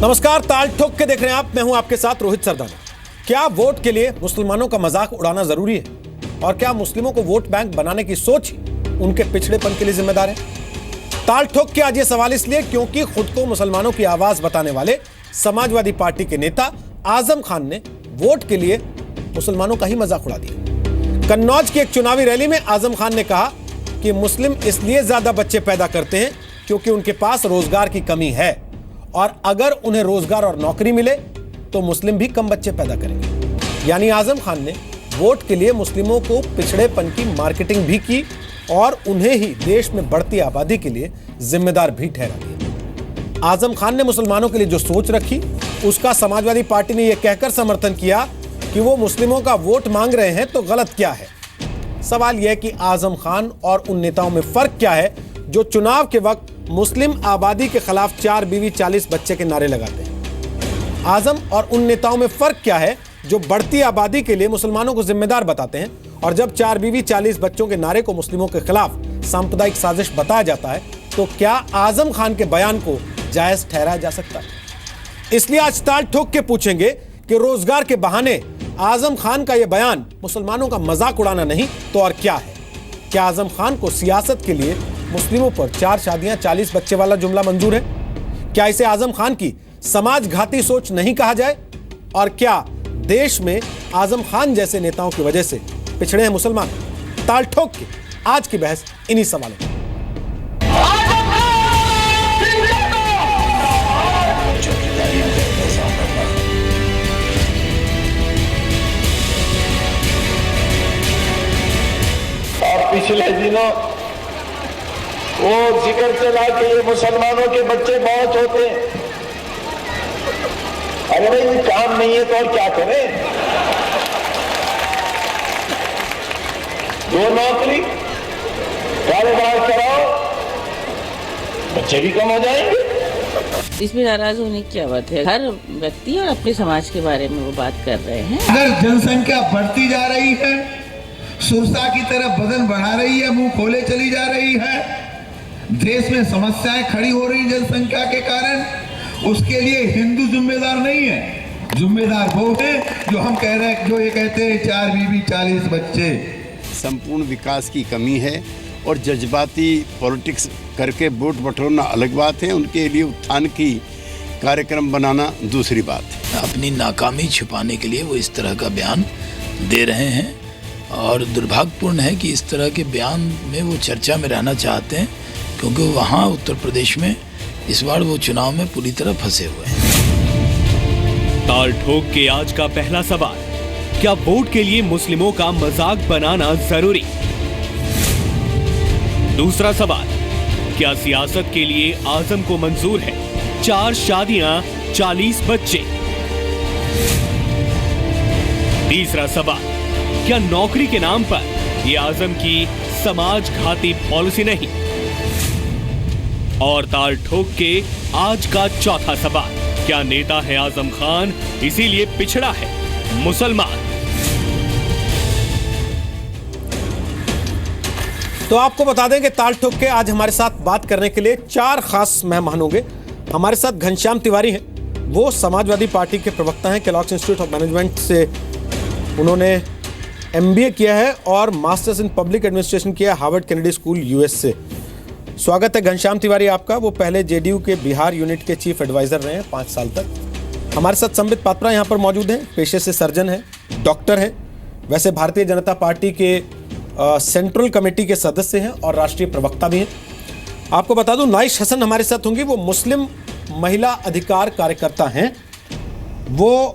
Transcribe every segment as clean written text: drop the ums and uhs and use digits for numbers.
नमस्कार, ताल ठोक के देख रहे हैं आप। मैं हूं आपके साथ रोहित सरदाना। क्या वोट के लिए मुसलमानों का मजाक उड़ाना जरूरी है? और क्या मुस्लिमों को वोट बैंक बनाने की सोच उनके पिछड़ेपन के लिए जिम्मेदार है? ताल ठोक के आज ये सवाल इसलिए क्योंकि खुद को मुसलमानों की आवाज बताने वाले समाजवादी पार्टी के नेता आजम खान ने वोट के लिए मुसलमानों का ही मजाक उड़ा दिया। कन्नौज की एक चुनावी रैली में आजम खान ने कहा कि मुस्लिम इसलिए ज्यादा बच्चे पैदा करते हैं क्योंकि उनके पास रोजगार की कमी है, और अगर उन्हें रोजगार और नौकरी मिले तो मुस्लिम भी कम बच्चे पैदा करेंगे। यानी आजम खान ने वोट के लिए मुस्लिमों को पिछड़ेपन की मार्केटिंग भी की और उन्हें ही देश में बढ़ती आबादी के लिए जिम्मेदार भी ठहरा दिया। आजम खान ने मुसलमानों के लिए जो सोच रखी उसका समाजवादी पार्टी ने यह कहकर समर्थन किया कि वो मुस्लिमों का वोट मांग रहे हैं तो गलत क्या है। सवाल यह कि आजम खान और उन नेताओं में फर्क क्या है जो चुनाव के वक्त मुस्लिम आबादी के खिलाफ 4 बीवी 40 बच्चे के नारे लगाते हैं। आजम और उन नेताओं में फर्क क्या है जो बढ़ती आबादी के लिए मुसलमानों को जिम्मेदार बताते हैं, और जब 4 बीवी 40 बच्चों के नारे को मुस्लिमों के खिलाफ सांप्रदायिक साजिश बताया जाता है तो क्या आजम खान के बयान को जायज ठहराया जा सकता है? इसलिए आज ताल ठोक के पूछेंगे कि रोजगार के बहाने आजम खान का यह बयान मुसलमानों का मजाक उड़ाना नहीं तो और क्या है? क्या आजम खान को सियासत के लिए मुस्लिमों पर 4 शादियां 40 बच्चे वाला जुमला मंजूर है? क्या इसे आजम खान की समाज घाती सोच नहीं कहा जाए? और क्या देश में आजम खान जैसे नेताओं की वजह से पिछड़े हैं मुसलमान? ताल ठोक के आज की बहस इन्हीं सवालों पर। पिछले दिनों वो जिक्र चला कि ये मुसलमानों के बच्चे बहुत होते हैं। अरे भाई ये काम नहीं है तो और क्या करें? 2 नौकरी कारोबार कराओ, बच्चे भी कम हो जाएंगे। इसमें नाराज होने की क्या बात है? हर व्यक्ति और अपने समाज के बारे में वो बात कर रहे हैं। अगर जनसंख्या बढ़ती जा रही है, सुरसा की तरफ बदन बढ़ा रही है, मुंह खोले चली जा रही है, देश में समस्याएं खड़ी हो रही जनसंख्या के कारण, उसके लिए हिंदू जिम्मेदार नहीं है। जिम्मेदार वो है जो हम कह रहे हैं, जो ये कहते हैं 4 बीवी 40 बच्चे। संपूर्ण विकास की कमी है और जज्बाती पॉलिटिक्स करके वोट बटोरना अलग बात है, उनके लिए उत्थान की कार्यक्रम बनाना दूसरी बात है। अपनी नाकामी छुपाने के लिए वो इस तरह का बयान दे रहे हैं और दुर्भाग्यपूर्ण है कि इस तरह के बयान में वो चर्चा में रहना चाहते हैं, क्योंकि वहाँ उत्तर प्रदेश में इस बार वो चुनाव में पूरी तरह फंसे हुए हैं। ताल ठोक के आज का पहला सवाल, क्या वोट के लिए मुस्लिमों का मजाक बनाना जरूरी? दूसरा सवाल, क्या सियासत के लिए आजम को मंजूर है 4 शादियां 40 बच्चे? तीसरा सवाल, क्या नौकरी के नाम पर यह आजम की समाज घाती पॉलिसी नहीं? और ताल ठोक के आज का चौथा सवाल, क्या नेता है आजम खान इसीलिए पिछड़ा है मुसलमान? तो आपको बता दें कि ताल ठोक के आज हमारे साथ बात करने के लिए 4 खास मेहमान होंगे। हमारे साथ घनश्याम तिवारी हैं, वो समाजवादी पार्टी के प्रवक्ता हैं। केलॉग्स इंस्टीट्यूट ऑफ मैनेजमेंट से उन्होंने MBA किया है और मास्टर्स इन पब्लिक एडमिनिस्ट्रेशन किया हार्वर्ड कैनेडी स्कूल US से। स्वागत है घनश्याम तिवारी आपका। वो पहले JDU के बिहार यूनिट के चीफ एडवाइजर रहे हैं 5 साल तक। हमारे साथ संबित पात्रा यहाँ पर मौजूद हैं, पेशे से सर्जन हैं, डॉक्टर हैं, वैसे भारतीय जनता पार्टी के सेंट्रल कमेटी के सदस्य हैं और राष्ट्रीय प्रवक्ता भी हैं। आपको बता दूं नाइश हसन हमारे साथ होंगी, वो मुस्लिम महिला अधिकार कार्यकर्ता हैं, वो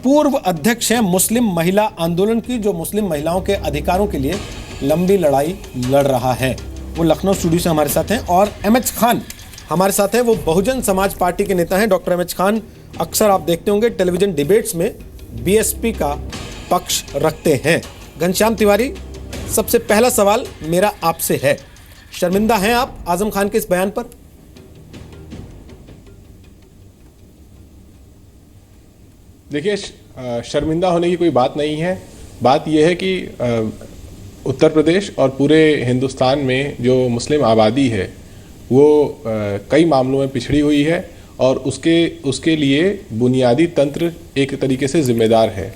पूर्व अध्यक्ष हैं मुस्लिम महिला आंदोलन की, जो मुस्लिम महिलाओं के अधिकारों के लिए लंबी लड़ाई लड़ रहा है। वो लखनऊ स्टूडियो से हमारे साथ हैं। और MH खान हमारे साथ हैं, वो बहुजन समाज पार्टी के नेता हैं। डॉक्टर MH खान अक्सर आप देखते होंगे टेलीविजन डिबेट्स में BSP का पक्ष रखते हैं। घनश्याम तिवारी, सबसे पहला सवाल मेरा आपसे है, शर्मिंदा हैं आप आजम खान के इस बयान पर? देखिए, शर्मिंदा होने की कोई बात नहीं है। बात यह है कि उत्तर प्रदेश और पूरे हिंदुस्तान में जो मुस्लिम आबादी है वो कई मामलों में पिछड़ी हुई है और उसके लिए बुनियादी तंत्र एक तरीके से जिम्मेदार है।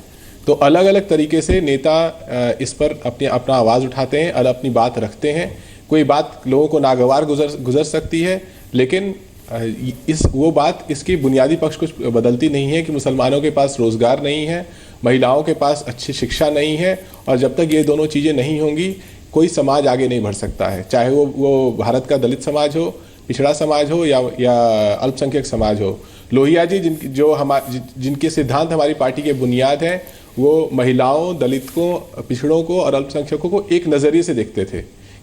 तो अलग अलग तरीके से नेता इस पर अपना आवाज़ उठाते हैं और अपनी बात रखते हैं। कोई बात लोगों को नागवार गुजर सकती है, लेकिन वो बात इसकी बुनियादी पक्ष कुछ बदलती नहीं है कि मुसलमानों के पास रोज़गार नहीं है, महिलाओं के पास अच्छी शिक्षा नहीं है, और जब तक ये दोनों चीज़ें नहीं होंगी कोई समाज आगे नहीं बढ़ सकता है, चाहे वो भारत का दलित समाज हो, पिछड़ा समाज हो या अल्पसंख्यक समाज हो। लोहिया जी जिनके सिद्धांत हमारी पार्टी के बुनियाद हैं, वो महिलाओं, दलितों, पिछड़ों को और अल्पसंख्यकों को एक नज़रिए से देखते थे,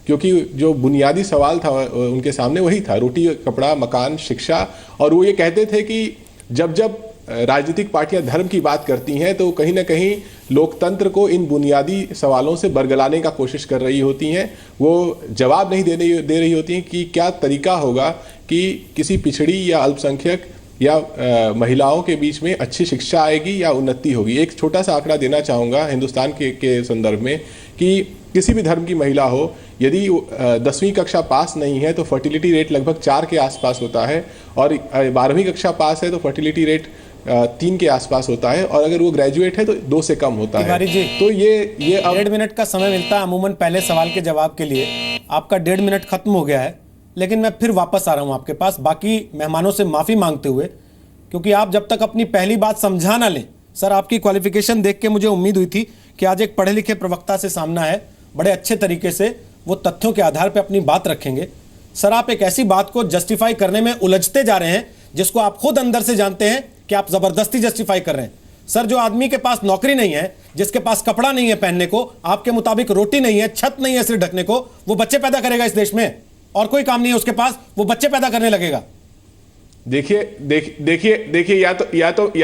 क्योंकि जो बुनियादी सवाल था उनके सामने वही था, रोटी, कपड़ा, मकान, शिक्षा। और वो ये कहते थे कि जब राजनीतिक पार्टियां धर्म की बात करती हैं तो कहीं ना कहीं लोकतंत्र को इन बुनियादी सवालों से बरगलाने का कोशिश कर रही होती हैं। वो जवाब नहीं दे रही होती हैं कि क्या तरीका होगा कि किसी पिछड़ी या अल्पसंख्यक या महिलाओं के बीच में अच्छी शिक्षा आएगी या उन्नति होगी। एक छोटा सा आंकड़ा देना चाहूँगा हिंदुस्तान के संदर्भ में कि किसी भी धर्म की महिला हो, यदि 10वीं कक्षा पास नहीं है तो फर्टिलिटी रेट लगभग 4 के आसपास होता है, और 12वीं कक्षा पास है तो फर्टिलिटी रेट 3 के आसपास होता है, और अगर वो ग्रेजुएट है तो 2 से कम होता है। जी, तो ये अब 1.5 मिनट का समय मिलता है अमूमन पहले सवाल के जवाब के लिए। आपका 1.5 मिनट खत्म हो गया है, लेकिन मैं फिर वापस आ रहा हूं आपके पास बाकी मेहमानों से माफी मांगते हुए, क्योंकि आप जब तक अपनी पहली बात समझा ना लें। सर, आपकी क्वालिफिकेशन देख के मुझे उम्मीद हुई थी कि आज एक पढ़े लिखे प्रवक्ता से सामना है, बड़े अच्छे तरीके से वो तथ्यों के आधार पर अपनी बात रखेंगे। सर, आप एक ऐसी बात को जस्टिफाई करने में उलझते जा रहे हैं जिसको आप खुद अंदर से जानते हैं कि आप जबरदस्ती जस्टिफाई कर रहे हैं। सर, जो आदमी के पास नौकरी नहीं है, जिसके पास कपड़ा नहीं है पहनने को, आपके मुताबिक रोटी नहीं है, छत नहीं है सिर ढकने को, वो बच्चे पैदा करेगा इस देश में? और कोई काम नहीं है उसके पास, वो बच्चे पैदा करने लगेगा। देखिए या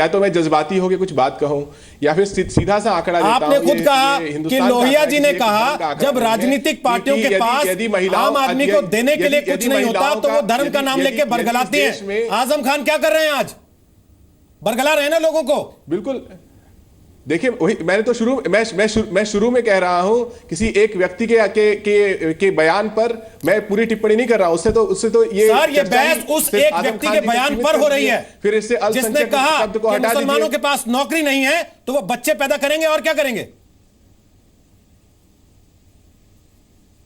तो मैं जज्बाती होकर कुछ बात कहूं या फिर सीधा सा आंकड़ा देता आपने खुद कहा कि लोहिया जी ने कहा जब राजनीतिक पार्टियों के पास आम आदमी को देने के लिए कुछ नहीं होता तो वो धर्म का नाम लेके बरगलाते हैं। आजम खान क्या कर रहे हैं आज? बरगला रहे हैं ना लोगों को। बिल्कुल। देखिए, वही मैंने तो शुरू में कह रहा हूं, किसी एक व्यक्ति के बयान पर मैं पूरी टिप्पणी नहीं कर रहा हूं। उससे तो ये सर, ये बहस उस एक व्यक्ति के बयान पर हो रही है फिर इससे जिसने कहा कि मुसलमानों के पास नौकरी नहीं है तो वो बच्चे पैदा करेंगे और क्या करेंगे।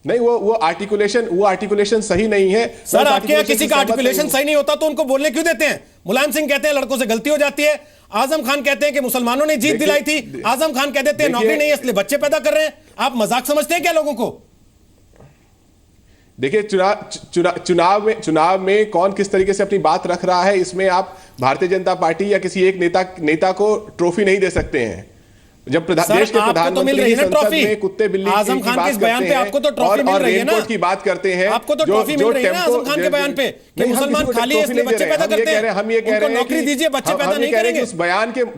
नहीं, वो आर्टिकुलेशन सही नहीं है। सर, आपके यहाँ किसी का आर्टिकुलेशन सही नहीं होता तो उनको बोलने क्यों देते हैं? मुलायम सिंह कहते हैं लड़कों से गलती हो जाती है, आजम खान कहते हैं कि मुसलमानों ने जीत दिलाई थी, आजम खान कह देते हैं नौकरी नहीं है इसलिए बच्चे पैदा कर रहे हैं। आप मजाक समझते हैं क्या लोगों को? देखिए, चुनाव में कौन किस तरीके से अपनी बात रख रहा है, इसमें आप भारतीय जनता पार्टी या किसी एक नेता को ट्रॉफी नहीं दे सकते हैं। जब देश के प्रधानमंत्री संसद में कुत्ते बिल्ली आजम खान के बयान पे आपको तो ट्रॉफी मिल रही है ना, की बात करते हैं, आपको तो ट्रॉफी मिल रही है ना आजम खान के बयान पे कि मुसलमान खाली है इसलिए बच्चे पैदा करते हैं। हम ये कह रहे हैं नौकरी दीजिए, बच्चे पैदा नहीं करेंगे। उस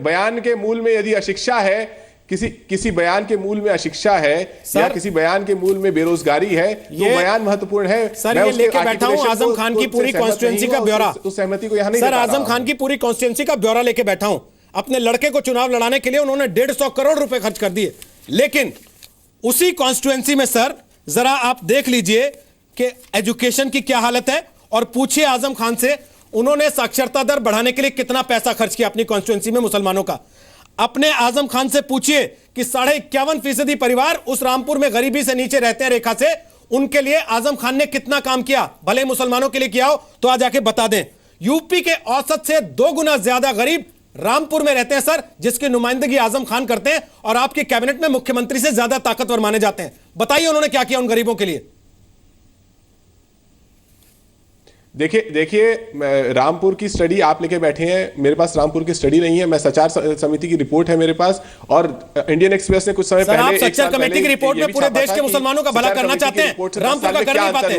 बयान के मूल में यदि अशिक्षा है, किसी बयान के मूल में अशिक्षा है या किसी बयान के मूल में बेरोजगारी है तो बयान महत्वपूर्ण है। सर, ये लेके बैठा हूं आजम खान की पूरी कॉन्स्टिट्यूएंसी का ब्यौरा। उस सहमति को यहां नहीं। सर, आजम खान की पूरी कॉन्स्टिट्यूएंसी का ब्यौरा लेके बैठा हूं। अपने लड़के को चुनाव लड़ाने के लिए उन्होंने 150 करोड़ रुपए खर्च कर दिए, लेकिन उसी कॉन्स्टिट्यूएंसी में सर जरा आप देख लीजिए कि एजुकेशन की क्या हालत है और पूछिए आजम खान से उन्होंने साक्षरता दर बढ़ाने के लिए कितना पैसा खर्च किया अपनी कॉन्स्टिट्यूएंसी में मुसलमानों का। अपने आजम खान से पूछिए कि 51.5% परिवार उस रामपुर में गरीबी से नीचे रहते हैं रेखा से, उनके लिए आजम खान ने कितना काम किया, भले मुसलमानों के लिए किया हो तो आज आके बता दें। यूपी के औसत से 2 गुना ज्यादा गरीब रामपुर में रहते हैं सर, जिसकी नुमाइंदगी आजम खान करते हैं और आपकी कैबिनेट में मुख्यमंत्री से ज्यादा ताकतवर माने जाते हैं। बताइए उन्होंने क्या किया उन गरीबों के लिए। देखिए रामपुर की स्टडी आप लेके बैठे हैं, मेरे पास रामपुर की स्टडी नहीं है। मैं सचार समिति की रिपोर्ट है मेरे पास, और इंडियन एक्सप्रेस ने कुछ समय पहले आप सचार कमेटी की रिपोर्ट में पूरे देश के मुसलमानों का भला करना चाहते हैं, रामपुर का कर नहीं पाते।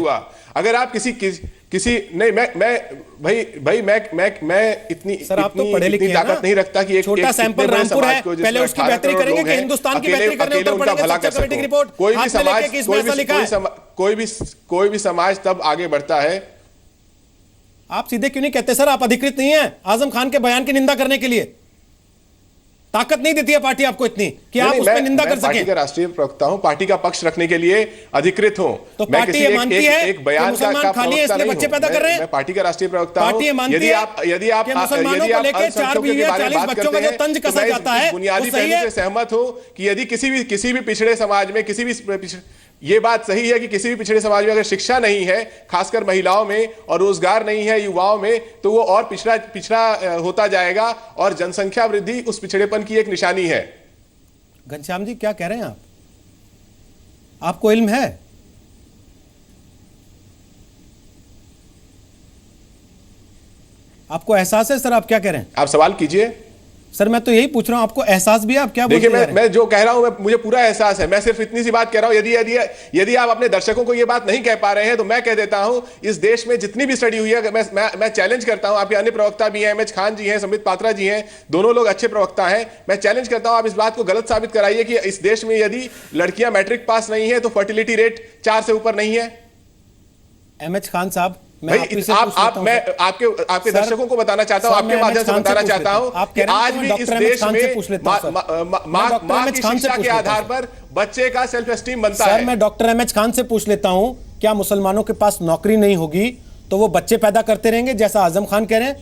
अगर आप किसी नहीं, मैं इतनी सर, आप तो पढ़े लिखे ताकत नहीं रखता कि एक छोटा सैंपल रामपुर है, पहले उसकी बेहतरी करेंगे कि हिंदुस्तान की बेहतरी करने उत्तर पड़ेंगे। सचार कमेटी की रिपोर्ट कोई भी समाज तब आगे बढ़ता है। आप सीधे क्यों नहीं कहते सर आप अधिकृत नहीं है आजम खान के बयान की निंदा करने के लिए? ताकत नहीं देती है पार्टी आपको इतनी कि आप नहीं, उस पर निंदा कर पार्टी सकें? का राष्ट्रीय प्रवक्ता हूं, पार्टी का पक्ष रखने के लिए अधिकृत हूं। तो मैं पार्टी किसी ये मानती है एक बयान कि मुसलमान खाली है इसलिए बच्चे पैदा कर रहे हैं? मैं पार्टी का राष्ट्रीय प्रवक्ता हूं। पार्टी ये मानती है यदि कि मुसलमानों को लेकर 4 बीवियां 40 बच्चों का जो तंज कसा जाता है बुनियादी वो सही पहलू है? से सहमत हूं कि यदि किसी भी पिछड़े समाज में ये बात सही है कि किसी भी पिछड़े समाज में अगर शिक्षा नहीं है, खासकर महिलाओं में, और रोजगार नहीं है युवाओं में, तो वो और पिछड़ा होता जाएगा और जनसंख्या वृद्धि उस पिछड़ेपन की एक निशानी है। घनश्याम जी क्या कह रहे हैं आप? आपको इल्म है? आपको एहसास है? सर आप क्या कह रहे हैं? आप सवाल कीजिए। सर मैं तो यही पूछ रहा हूं, आपको एहसास भी है? आप क्या देखिए, बोलते जा रहे हैं? मैं जो कह रहा हूं मुझे पूरा एहसास है। मैं सिर्फ इतनी सी बात कह रहा हूं। यदि आप अपने दर्शकों को ये बात नहीं कह पा रहे हैं तो मैं कह देता हूं, इस देश में जितनी भी स्टडी हुई है, मैं चैलेंज करता हूं। आपके अन्य प्रवक्ता भी हैं, एमएच खान जी हैं, संबित पात्रा जी हैं, दोनों लोग अच्छे प्रवक्ता हैं। मैं चैलेंज करता हूं, आप इस बात को गलत साबित कराइए कि इस देश में यदि लड़कियां मैट्रिक पास नहीं है तो फर्टिलिटी रेट 4 से ऊपर नहीं है। एमएच खान साहब, मैं आपके दर्शकों को बताना चाहता हूं, आपके माध्यम से बताना चाहता हूं कि आज भी इस देश में मां की शिक्षा के आधार पर बच्चे का सेल्फ एस्टीम बनता है। सर मैं डॉक्टर एमएच खान से पूछ लेता हूं, क्या मुसलमानों के पास नौकरी नहीं होगी तो वो बच्चे पैदा करते रहेंगे जैसा आजम खान कह रहे हैं?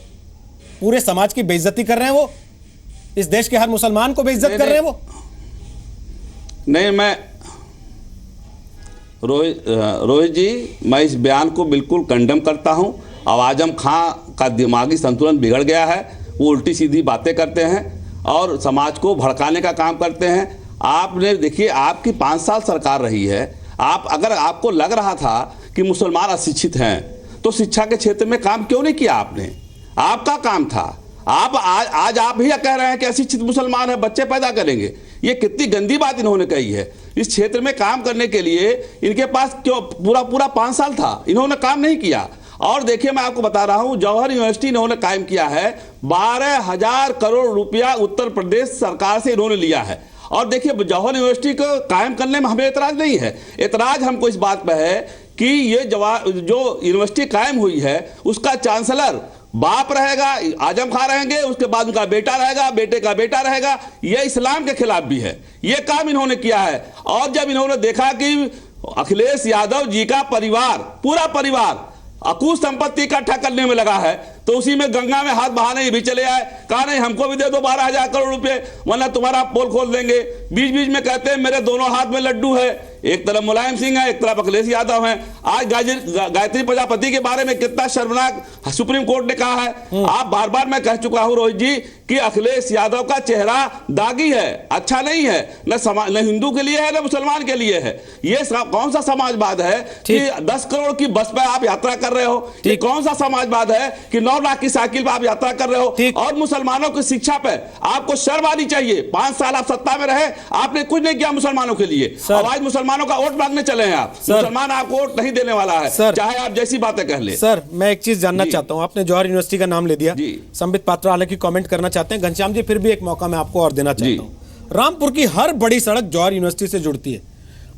पूरे समाज की बेइज्जती कर रहे हैं वो, इस देश के हर मुसलमान को बेइज्जत कर रहे हैं वो। नहीं, मैं रोहित जी, मैं इस बयान को बिल्कुल कंडेम करता हूं। अब आजम खां का दिमागी संतुलन बिगड़ गया है, वो उल्टी सीधी बातें करते हैं और समाज को भड़काने का काम करते हैं। आपने देखिए, आपकी 5 साल सरकार रही है। अगर आपको लग रहा था कि मुसलमान अशिक्षित हैं तो शिक्षा के क्षेत्र में काम क्यों नहीं किया आपने? आपका काम था। आज आप ही कह रहे हैं कि अशिक्षित मुसलमान है, बच्चे पैदा करेंगे। ये कितनी गंदी बात इन्होंने कही है। इस क्षेत्र में काम करने के लिए इनके पास क्यों पूरा 5 साल था, इन्होंने काम नहीं किया। और देखिए, मैं आपको बता रहा हूं, जौहर यूनिवर्सिटी इन्होंने कायम किया है। 12,000 करोड़ रुपया उत्तर प्रदेश सरकार से इन्होंने लिया है। और देखिए, जौहर यूनिवर्सिटी को कायम करने में हमें एतराज नहीं है। एतराज हमको इस बात पर है कि ये जो यूनिवर्सिटी कायम हुई है उसका चांसलर बाप रहेगा, आजम खां रहेंगे, उसके बाद उनका बेटा रहेगा, बेटे का बेटा रहेगा। यह इस्लाम के खिलाफ भी है। यह काम इन्होंने किया है। और जब इन्होंने देखा कि अखिलेश यादव जी का परिवार, पूरा परिवार अकूत संपत्ति इकट्ठा करने में लगा है, तो उसी में गंगा में हाथ बहाने भी चले आए। कहा नहीं, हमको भी दे दो 12,000 करोड़ रुपए, वरना तुम्हारा पोल खोल देंगे। बीच बीच में कहते हैं मेरे दोनों हाथ में लड्डू है, एक तरफ मुलायम सिंह है, एक तरफ अखिलेश यादव है। आज गायत्री प्रजापति के बारे में कितना शर्मनाक सुप्रीम कोर्ट ने कहा है। आप बार बार मैं कह चुका हूं रोहित जी कि अखिलेश यादव का चेहरा दागी है, अच्छा नहीं है, न हिंदू के लिए है न मुसलमान के लिए है। ये कौन सा समाजवाद है कि 10 करोड़ की बस पे आप यात्रा कर रहे हो? ये कौन सा समाजवाद है कि 9 लाख की साइकिल पे आप यात्रा कर रहे हो? और मुसलमानों की शिक्षा पे आपको शर्म आनी चाहिए। 5 साल आप सत्ता में रहे, आपने कुछ नहीं किया मुसलमानों के लिए। अब आज मुसलमानों का वोट मांगने चले हैं आप। मुसलमान आपको वोट नहीं देने वाला है, चाहे आप जैसी बातें कह ले। सर मैं एक चीज जानना चाहता हूं, आपने जौहर यूनिवर्सिटी का नाम ले दिया, संबित पात्रा हालांकि कमेंट करना चाहते हैं। घनश्याम जी, फिर भी एक मौका मैं आपको और देना चाहता हूं। रामपुर की हर बड़ी सड़क जौहर यूनिवर्सिटी से जुड़ती है।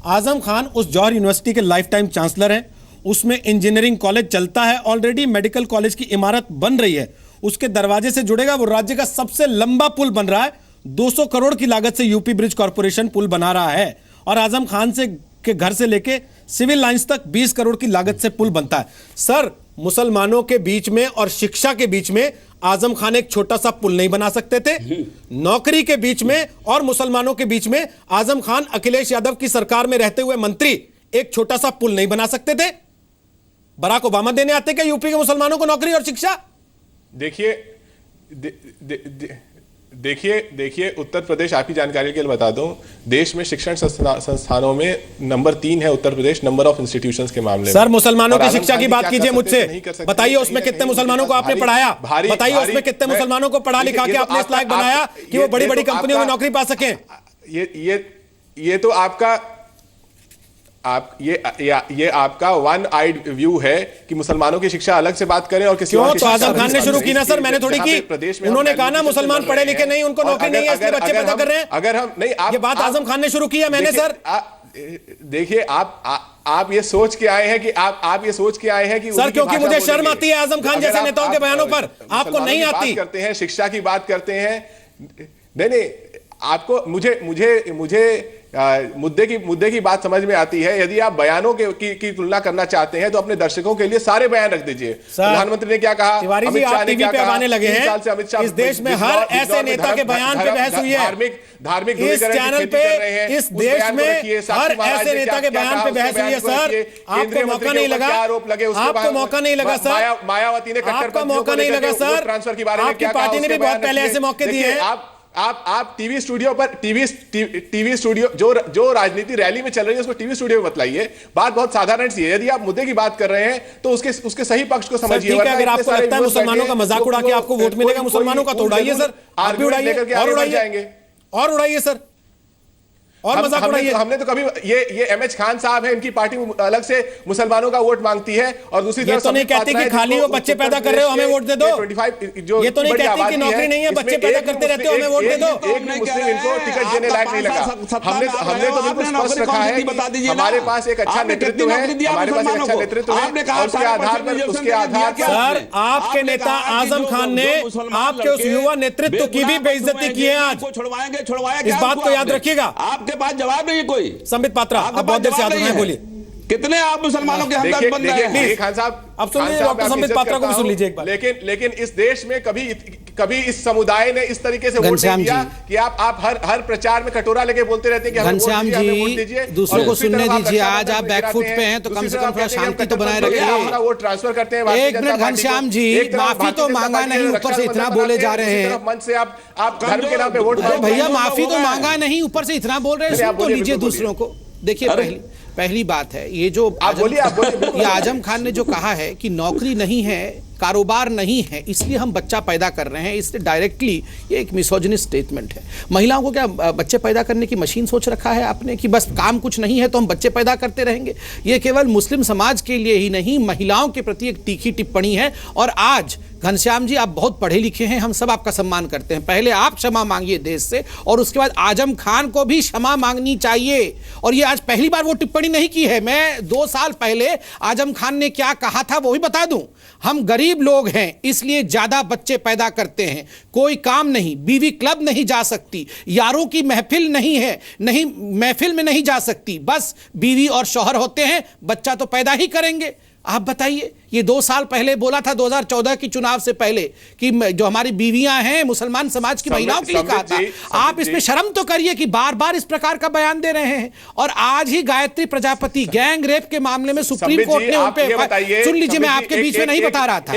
आजम खान उस जौहर यूनिवर्सिटी के लाइफ टाइम चांसलर हैं। उसमें इंजीनियरिंग कॉलेज चलता है, ऑलरेडी मेडिकल कॉलेज की इमारत बन रही है, उसके दरवाजे से जुड़ेगा। वो राज्य का सबसे लंबा पुल बन रहा है, 200 करोड़ की लागत से यूपी ब्रिज कॉर्पोरेशन पुल बना रहा है। और आजम खान के घर से लेके सिविल लाइंस तक 20 करोड़ की लागत से पुल बनता है। सर, मुसलमानों के बीच में और शिक्षा के बीच में आजम खान एक छोटा सा पुल नहीं बना सकते थे? नौकरी के बीच में और मुसलमानों के बीच में आजम खान अखिलेश यादव की सरकार में रहते हुए मंत्री एक छोटा सा पुल नहीं बना सकते थे? बराक ओबामा देने आते क्या यूपी के मुसलमानों को नौकरी और शिक्षा? देखिए उत्तर प्रदेश, आपकी जानकारी के लिए बता दूं, देश में शिक्षण संस्थानों में नंबर 3 है Uttar Pradesh, number of institutions के मामले में। सर, मुसलमानों की शिक्षा की बात कीजिए मुझसे। बताइए उसमें कितने मुसलमानों को आपने पढ़ाया? बताइए उसमें कितने मुसलमानों को पढ़ा लिखा के आपने इस लायक बनाया कि वो बड़ी बड़ी कंपनियों में नौकरी पा सकें? ये तो आपका ये आपका वन आइड व्यू है कि मुसलमानों की शिक्षा अलग से बात करें और किसी और की शिक्षा। आजम खान ने शुरू की ना सर, मैंने थोड़ी की। उन्होंने कहा ना मुसलमान पढ़े लिखे नहीं, उनको नौकरी नहीं है, इसलिए बच्चे पैदा कर रहे हैं। अगर हम नहीं, ये बात आजम खान ने शुरू की है, मैंने सर। देखिए, आप ये सोच के आए हैं कि आप ये सोच के आए हैं कि सर, क्योंकि मुझे शर्म आती है आजम खान जैसे नेताओं के बयानों पर, आपको नहीं आती। करते हैं शिक्षा की बात करते हैं। नहीं, आपको मुझे मुद्दे की बात समझ में आती है। यदि आप बयानों की तुलना करना चाहते हैं तो अपने दर्शकों के लिए सारे बयान रख दीजिए। प्रधानमंत्री ने क्या कहा, तिवारी जी आप टीवी पे आने लगे हैं, इस देश में हर ऐसे नेता के बयान पे बहस हुई है, धार्मिक इस चैनल पे इस देश में हर ऐसे नेता के बयान पे बहस हुई है। सर आपको मौका नहीं लगा, आपको मौका नहीं लगा सर, मायावती ने आपका मौका नहीं लगा सर, ट्रांसफर के बारे में आपकी पार्टी ने भी बहुत पहले ऐसे मौके दिए हैं। आप टीवी स्टूडियो जो राजनीति रैली में चल रही है उसको टीवी स्टूडियो में बतलाइए। बात बहुत साधारण सी है। यदि आप मुद्दे की बात कर रहे हैं तो उसके सही पक्ष को समझिए। अगर आपको लगता है मुसलमानों का मजाक उड़ा के आपको वोट मिलेगा मुसलमानों का, तो उड़ाइए सर, आप भी उड़ाइए और उड़ाइए सर, और मजाक उड़ाइए। हमने तो कभी ये एमएच खान साहब है, इनकी पार्टी अलग से मुसलमानों का वोट मांगती है और दूसरी तरफ तो नहीं कहती कि खाली हो बच्चे पैदा कर रहे हो हमें वोट दे दो, ये तो नहीं कहती कि नौकरी नहीं है बच्चे पैदा करते रहते हो हमें वोट दे दो। एक भी मुस्लिम इनको टिकट देने लायक नहीं लगा। हमने तो बिल्कुल स्पष्ट रखा है कि हमारे पास एक अच्छा नेतृत्व है, हमारे पास एक अच्छा नेतृत्व है, उसके आधार पर सर आपके नेता आजम खान ने आपके उस युवा नेतृत्व की भी बेइज्जती की है आज, इस बात को याद रखिएगा। आपके पास जवाब नहीं है कोई। संबित पात्रा आप बहुत देर से आते हैं, बोलिए कितने आप मुसलमानों के हमदर्द बन रहे हैं। खान साहब अब सुन लीजिए, डॉक्टर संबित पात्रा को भी सुन लीजिए एक बार। लेकिन इस देश में कभी इस समुदाय ने इस तरीके से वोट नहीं दिया कि आप हर प्रचार में कटोरा लेके बोलते रहते हैं कि घनश्याम जी दूसरों को सुनने दीजिए। आज आप बैकफुट पे हैं तो कम से कम थोड़ा शांति तो बनाए रखिए। हमारा वोट ट्रांसफर करते हैं। एक मिनट घनश्याम जी, माफी तो मांगा नहीं, ऊपर से इतना बोले जा रहे हैं। मंच से आप धर्म के नाम पे वोट, भैया माफी तो मांगा नहीं, ऊपर से इतना बोल रहे हैं, सुन तो लीजिए दूसरों को। देखिए पहली बात है ये जो ये आजम खान ने जो कहा है कि नौकरी नहीं है, कारोबार नहीं है, इसलिए हम बच्चा पैदा कर रहे हैं, इससे डायरेक्टली ये एक मिसोजिनिस्ट स्टेटमेंट है। महिलाओं को क्या बच्चे पैदा करने की मशीन सोच रखा है आपने कि बस काम कुछ नहीं है तो हम बच्चे पैदा करते रहेंगे? ये केवल मुस्लिम समाज के लिए ही नहीं, महिलाओं के प्रति एक तीखी टिप्पणी है। और आज घनश्याम जी आप बहुत पढ़े लिखे हैं, हम सब आपका सम्मान करते हैं, पहले आप क्षमा मांगिए देश से और उसके बाद आजम खान को भी क्षमा मांगनी चाहिए। और ये आज पहली बार वो टिप्पणी नहीं की है। मैं 2 साल पहले आजम खान ने क्या कहा था वो भी बता दूं। हम गरीब लोग हैं इसलिए ज्यादा बच्चे पैदा करते हैं, कोई काम नहीं, बीवी क्लब नहीं जा सकती, यारों की महफिल नहीं है, नहीं महफिल में नहीं जा सकती, बस बीवी और शौहर होते हैं, बच्चा तो पैदा ही करेंगे। आप बताइए, ये 2 साल पहले बोला था 2014 की चुनाव से पहले कि जो हमारी बीवियां हैं मुसलमान समाज की महिलाओं के लिए कहा था। आप इसमें शर्म तो करिए कि बार बार इस प्रकार का बयान दे रहे हैं। और आज ही गायत्री प्रजापति गैंग रेप के मामले में सुप्रीम कोर्ट ने उन पे, सुन लीजिए मैं आपके बीच में नहीं बता रहा था,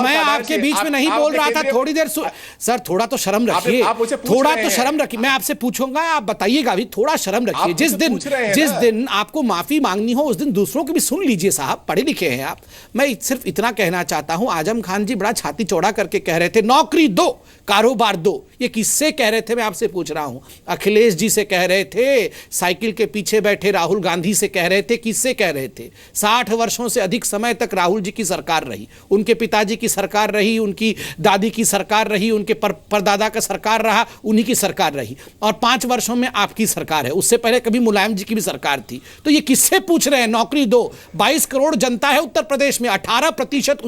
मैं आपके बीच में नहीं बोल रहा था, थोड़ी देर सर थोड़ा तो शर्म रखिए, थोड़ा तो शर्म रखिए। मैं आपसे पूछूंगा आप बताइएगा, अभी थोड़ा शर्म रखिए। जिस दिन आपको माफी मांगनी हो उस दिन दूसरों की भी सुन लीजिए साहब, पढ़े लिखे हैं आप। मैं सिर्फ इतना कहना चाहता हूं, आजम खान जी बड़ा छाती चौड़ा करके कह रहे थे नौकरी दो, कारोबार दो। ये किससे कह रहे थे मैं आपसे पूछ रहा हूं? अखिलेश जी से कह रहे थे, साइकिल के पीछे बैठे राहुल गांधी से कह रहे थे, किससे कह रहे थे? 60 वर्षों से अधिक समय तक राहुल जी की सरकार रही, उनके पिताजी की सरकार रही, उनकी दादी की सरकार रही, उनके परदादा का सरकार रहा, उन्हीं की सरकार रही, और 5 वर्षों में आपकी सरकार है। उससे पहले कभी मुलायम जी की भी सरकार थी। तो ये किससे पूछ रहे हैं नौकरी दो? 22 करोड़ जनता है उत्तर प्रदेश में, 18%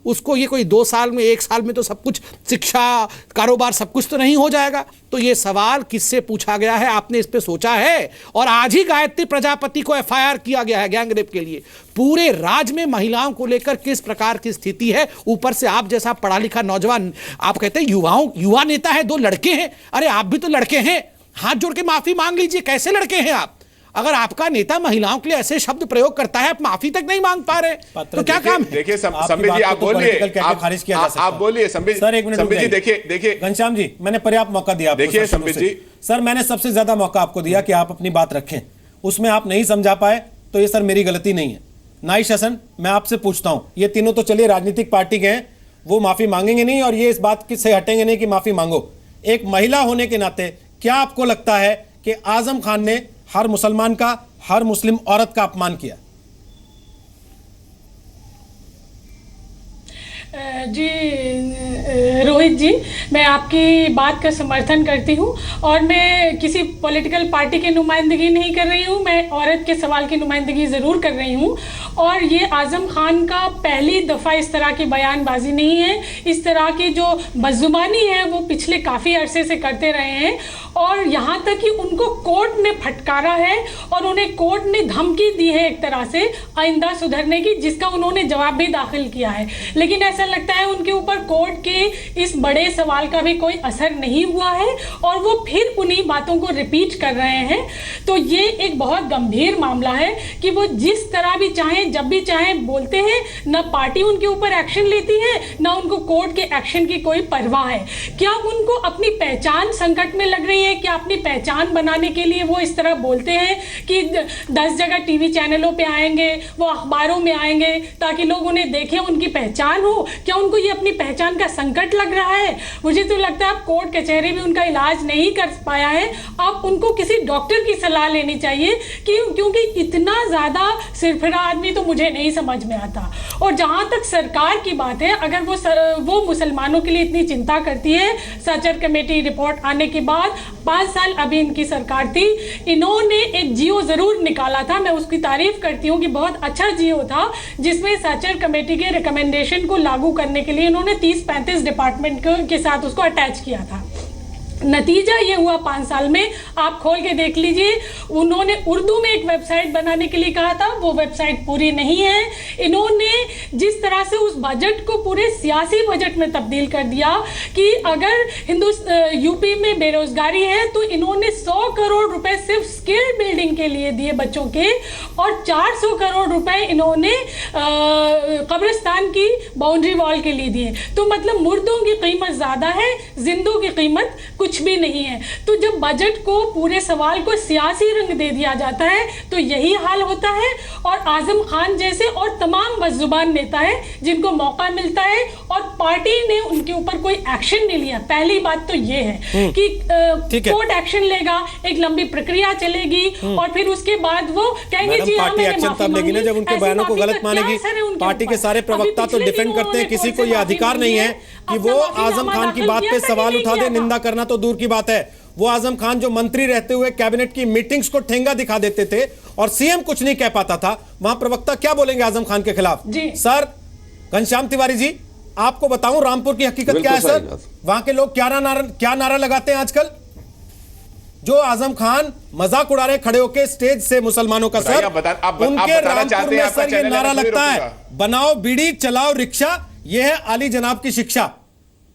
उसको ये कोई 2 साल में 1 साल में तो सब कुछ, शिक्षा, कारोबार सब कुछ तो नहीं हो जाएगा। तो ये सवाल किससे पूछा गया है, आपने इस पे सोचा है? और आज ही गायत्री प्रजापति को FIR किया गया है गैंग रेप के लिए। पूरे राज्य में महिलाओं को लेकर किस प्रकार की स्थिति है, ऊपर से आप जैसा पढ़ा लिखा नौजवान, आप कहते हैं युवा नेता है, 2 लड़के हैं। अरे आप भी तो लड़के हैं, हाथ जोड़ के माफी मांग लीजिए। कैसे लड़के हैं आप? अगर आपका नेता महिलाओं के लिए ऐसे शब्द प्रयोग करता है, आप माफी तक नहीं मांग पा रहे, तो क्या काम है? देखिए संबित जी आप बोलिए, खारिज किया जा सकता है। आप बोलिए संबित जी। देखिए घनश्याम जी, मैंने पर्याप्त मौका दिया आपको। देखिए संबित जी, सर मैंने सबसे ज्यादा मौका आपको दिया कि आप अपनी बात रखें, उसमें आप नहीं समझा पाए तो ये सर मेरी गलती नहीं है। नाइश हसन, मैं आपसे पूछता हूं, ये तीनों तो चलिए राजनीतिक पार्टी के हैं, वो माफी मांगेंगे नहीं और ये इस बात से हटेंगे नहीं कि माफी मांगो। एक महिला होने के नाते क्या आपको लगता है कि आजम खान ने हर मुसलमान का, हर मुस्लिम औरत का अपमान किया? जी रोहित जी, मैं आपकी बात का समर्थन करती हूँ और मैं किसी पॉलिटिकल पार्टी की नुमाइंदगी नहीं कर रही हूँ, मैं औरत के सवाल की नुमाइंदगी ज़रूर कर रही हूँ। और ये आज़म खान का पहली दफ़ा इस तरह की बयानबाजी नहीं है। इस तरह की जो बदजुबानी है वो पिछले काफ़ी अरसे से करते रहे हैं और यहाँ तक कि उनको कोर्ट ने फटकारा है और उन्हें कोर्ट ने धमकी दी है एक तरह से आइंदा सुधरने की, जिसका उन्होंने जवाब भी दाखिल किया है। लेकिन ऐसा लगता है उनके ऊपर कोर्ट के इस बड़े सवाल का भी कोई असर नहीं हुआ है और वो फिर उन्हीं बातों को रिपीट कर रहे हैं। तो ये एक बहुत गंभीर मामला है कि वो जिस तरह भी चाहें जब भी चाहें बोलते हैं, ना पार्टी उनके ऊपर एक्शन लेती है ना उनको कोर्ट के एक्शन की कोई परवाह है। क्या उनको अपनी पहचान संकट में लग रही है? क्या अपनी पहचान बनाने के लिए वो इस तरह बोलते हैं कि 10 जगह टीवी चैनलों पे आएंगे, वो अखबारों में आएंगे ताकि लोग उन्हें देखें, उनकी पहचान हो? क्या उनको ये अपनी पहचान का संकट लग रहा है? मुझे तो लगता है अब कोर्ट कचहरी भी उनका इलाज नहीं कर पाया है, अब उनको किसी डॉक्टर की सलाह लेनी चाहिए क्योंकि इतना ज़्यादा सिरफिरा आदमी तो मुझे नहीं समझ में आता। और जहाँ तक सरकार की बात है, अगर वो मुसलमानों के लिए इतनी चिंता करती है, सचर कमेटी रिपोर्ट आने के बाद 5 साल अभी इनकी सरकार थी, इन्होंने एक जियो जरूर निकाला था, मैं उसकी तारीफ करती हूँ कि बहुत अच्छा जियो था, जिसमें सचर कमेटी के रिकमेंडेशन को लागू करने के लिए इन्होंने 30-35 डिपार्टमेंट के साथ उसको अटैच किया था। नतीजा ये हुआ 5 साल में, आप खोल के देख लीजिए, उन्होंने उर्दू में एक वेबसाइट बनाने के लिए कहा था, वो वेबसाइट पूरी नहीं है। इन्होंने जिस तरह से उस बजट को पूरे सियासी बजट में तब्दील कर दिया कि अगर यूपी में बेरोजगारी है तो इन्होंने 100 करोड़ रुपए सिर्फ स्किल बिल्डिंग के लिए दिए बच्चों के, और 400 करोड़ रुपए इन्होंने कब्रिस्तान की बाउंड्री वॉल के लिए दिए। तो मतलब मुर्दों की कीमत ज्यादा है, जिंदों की कीमत कुछ भी नहीं है। तो जब बजट को, पूरे सवाल को सियासी रंग दे दिया जाता है तो यही हाल होता है। और आजम खान जैसे और तमाम बदजुबान नेता है जिनको मौका मिलता है और पार्टी ने उनके ऊपर कोई एक्शन नहीं लिया। पहली बात तो ये है कि कोर्ट एक्शन लेगा, एक लंबी प्रक्रिया चलेगी और फिर उसके बाद वो कहेंगे जी पार्टी एक्शन तब लेगी ना जब उनके बयानों को गलत मानेगी। पार्टी के सारे प्रवक्ता तो डिफेंड करते हैं, किसी को यह अधिकार नहीं है कि वो आजम खान की बात पे सवाल उठा दे, निंदा करना तो दूर की बात है। वो आजम खान जो मंत्री रहते हुए कैबिनेट की मीटिंग्स को ठेंगा दिखा देते थे और सीएम कुछ नहीं कह पाता था, वहां प्रवक्ता क्या बोलेंगे आजम खान के खिलाफ? सर घनश्याम तिवारी जी, आपको बताऊं रामपुर की हकीकत क्या है सर? वहां के लोग क्या नारा लगाते हैं आजकल? जो आजम खान मजाक उड़ा रहे खड़े होके स्टेज से मुसलमानों का, सर उनके रामपुर में सर ये नारा लगता है, बनाओ बीड़ी चलाओ रिक्शा, ये है आली जनाब की शिक्षा।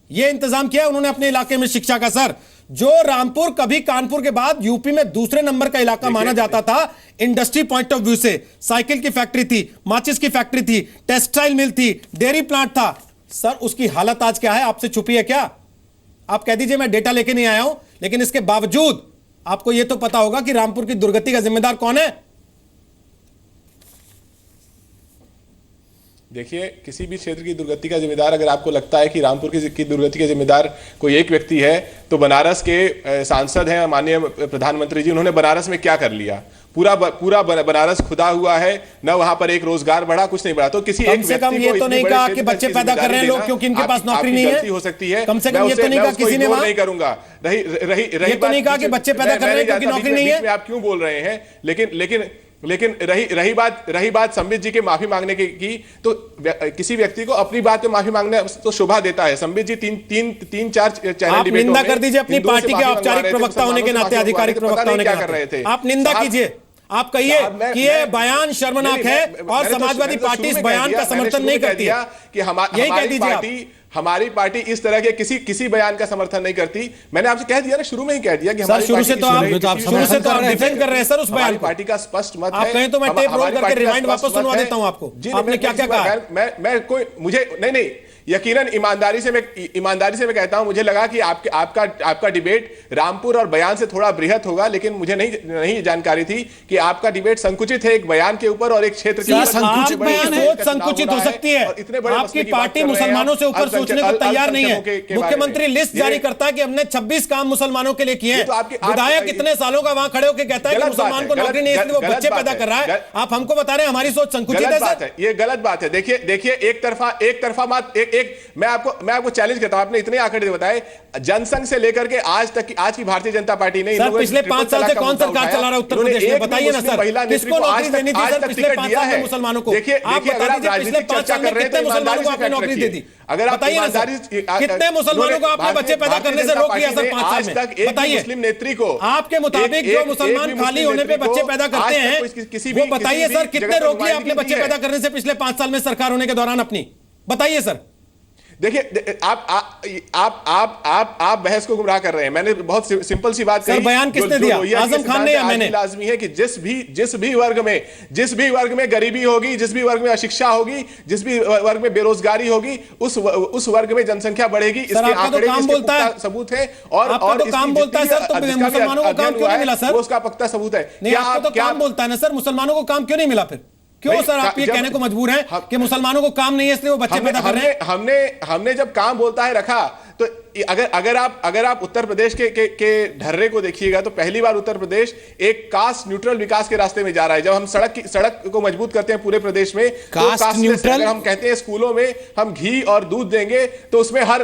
ये इंतजाम किया उन्होंने अपने इलाके में शिक्षा का। सर जो रामपुर कभी कानपुर के बाद यूपी में दूसरे नंबर का इलाका माना जाता था इंडस्ट्री पॉइंट ऑफ व्यू से, साइकिल की फैक्ट्री थी, माचिस की फैक्ट्री थी, टेक्सटाइल मिल थी, डेयरी प्लांट था, सर उसकी हालत आज क्या है? आपसे छुपी है क्या? आप कह दीजिए मैं डेटा लेके नहीं आया हूं, लेकिन इसके बावजूद आपको यह तो पता होगा कि रामपुर की दुर्गति का जिम्मेदार कौन है। देखिए, किसी भी क्षेत्र की दुर्गति का जिम्मेदार अगर आपको लगता है कि रामपुर की दुर्गति का जिम्मेदार कोई एक व्यक्ति है, तो बनारस के सांसद हैं माननीय प्रधानमंत्री जी, उन्होंने बनारस में क्या कर लिया? पूरा बनारस खुदा हुआ है, न वहां पर एक रोजगार बढ़ा, कुछ नहीं बढ़ा। तो किसी एक व्यक्ति को ये तो नहीं कहा कि बच्चे पैदा कर रहे हैं लोग क्योंकि इनके पास नौकरी नहीं है, हो सकती है। कम से कम ये तो नहीं कहा किसी ने, वहां नहीं करूंगा। रही तो नहीं कहा कि बच्चे पैदा कर रहे हैं क्योंकि नौकरी नहीं है। आप क्यों बोल रहे हैं? लेकिन रही बात संबित जी के माफी मांगने की, तो किसी व्यक्ति को अपनी बात पे माफी मांगने तो शोभा देता है। संबित जी 3-4 चैनल आप निंदा कर दीजिए अपनी पार्टी के औपचारिक प्रवक्ता होने के नाते, आधिकारिक प्रवक्ता होने के नाते आप निंदा कीजिए। आप कहिए कि ये बयान शर्मनाक है और समाजवादी पार्टी इस बयान का समर्थन नहीं करती है, यही कह दीजिए आप। हमारी पार्टी इस तरह के किसी बयान का समर्थन नहीं करती। मैंने आपसे कह दिया ना, शुरू में ही कह दिया कि हमारी शुरू से तो आप डिफेंड कर रहे हैं सर उस बयान को। पार्टी का स्पष्ट मत है। आप कहें तो मैं टेप रोल करके रिवाइंड वापस सुनवा देता हूं आपको। आपने क्या क्या कहा? मैं कोई मुझे नहीं यकीनन ईमानदारी से मैं कहता हूं, मुझे लगा कि आपका डिबेट रामपुर और बयान से थोड़ा बृहत होगा, लेकिन मुझे नहीं जानकारी थी कि आपका डिबेट संकुचित है एक बयान के ऊपर और एक क्षेत्र के ऊपर। संकुचित हो सकती है। आपकी पार्टी मुसलमानों से ऊपर सोचने को तैयार नहीं है। मुख्यमंत्री लिस्ट जारी करता है कि हमने 26 काम मुसलमानों के लिए किए हैं। विधायक इतने सालों का वहां खड़े होकर कहता है कि मुसलमान को नौकरी नहीं, इसलिए वो बच्चे पैदा कर रहा है। आप हमको बता रहे हैं हमारी सोच संकुचित है। ये गलत बात है। देखिए एक तरफा मैं आपको चैलेंज करता हूं, आपने इतने आंकड़े बताए, जनसंघ से लेकर के आज तक की आज की भारतीय जनता पार्टी ने सर पिछले 5 साल से कौन सरकार चला रहा है उत्तर प्रदेश में? बताइए ना सर, किसको नौकरी देनी थी सर पिछले 5 साल में मुसलमानों को? आप बता दीजिए पिछले 5 साल में कितने मुसलमानों को आपने नौकरी दे दी? अगर आप बताइए ना सर, कितने मुसलमानों को आपने बच्चे पैदा करने से रोक दिया सर 5 साल में? बताइए मुस्लिम नेत्री को आपके मुताबिक जो मुसलमान खाली होने पे बच्चे पैदा करते हैं वो बताइए सर, कितने रोक लिया आपने बच्चे पैदा करने से पिछले 5 साल में सरकार होने के दौरान अपनी? बताइए सर। देखिए आप बहस को गुमराह कर रहे हैं। मैंने बहुत सिंपल सी बात कही। सर बयान किसने दिया, आजम खान ने या मैंने? लाजमी है कि जिस भी वर्ग में गरीबी होगी, जिस भी वर्ग में अशिक्षा होगी, जिस भी वर्ग में बेरोजगारी होगी, उस वर्ग में जनसंख्या बढ़ेगी। इसके आंकड़े इसके सबूत है। और काम बोलता है सर, तो मुसलमानों को काम क्यों नहीं मिला सर? उसका पक्का सबूत है। आपको तो काम बोलता है ना सर, मुसलमानों को काम क्यों नहीं मिला? फिर क्यों सर आप ये कहने को मजबूर हैं कि मुसलमानों को काम नहीं है इसलिए वो बच्चे पैदा कर रहे हैं? हमने जब काम बोलता है रखा तो अगर आप उत्तर प्रदेश के ढर्रे को देखिएगा तो पहली बार उत्तर प्रदेश एक कास्ट न्यूट्रल विकास के रास्ते में जा रहा है। जब हम सड़क को मजबूत करते हैं पूरे प्रदेश में, कास्ट न्यूट्रल, अगर हम कहते हैं स्कूलों में हम घी और दूध देंगे तो उसमें हर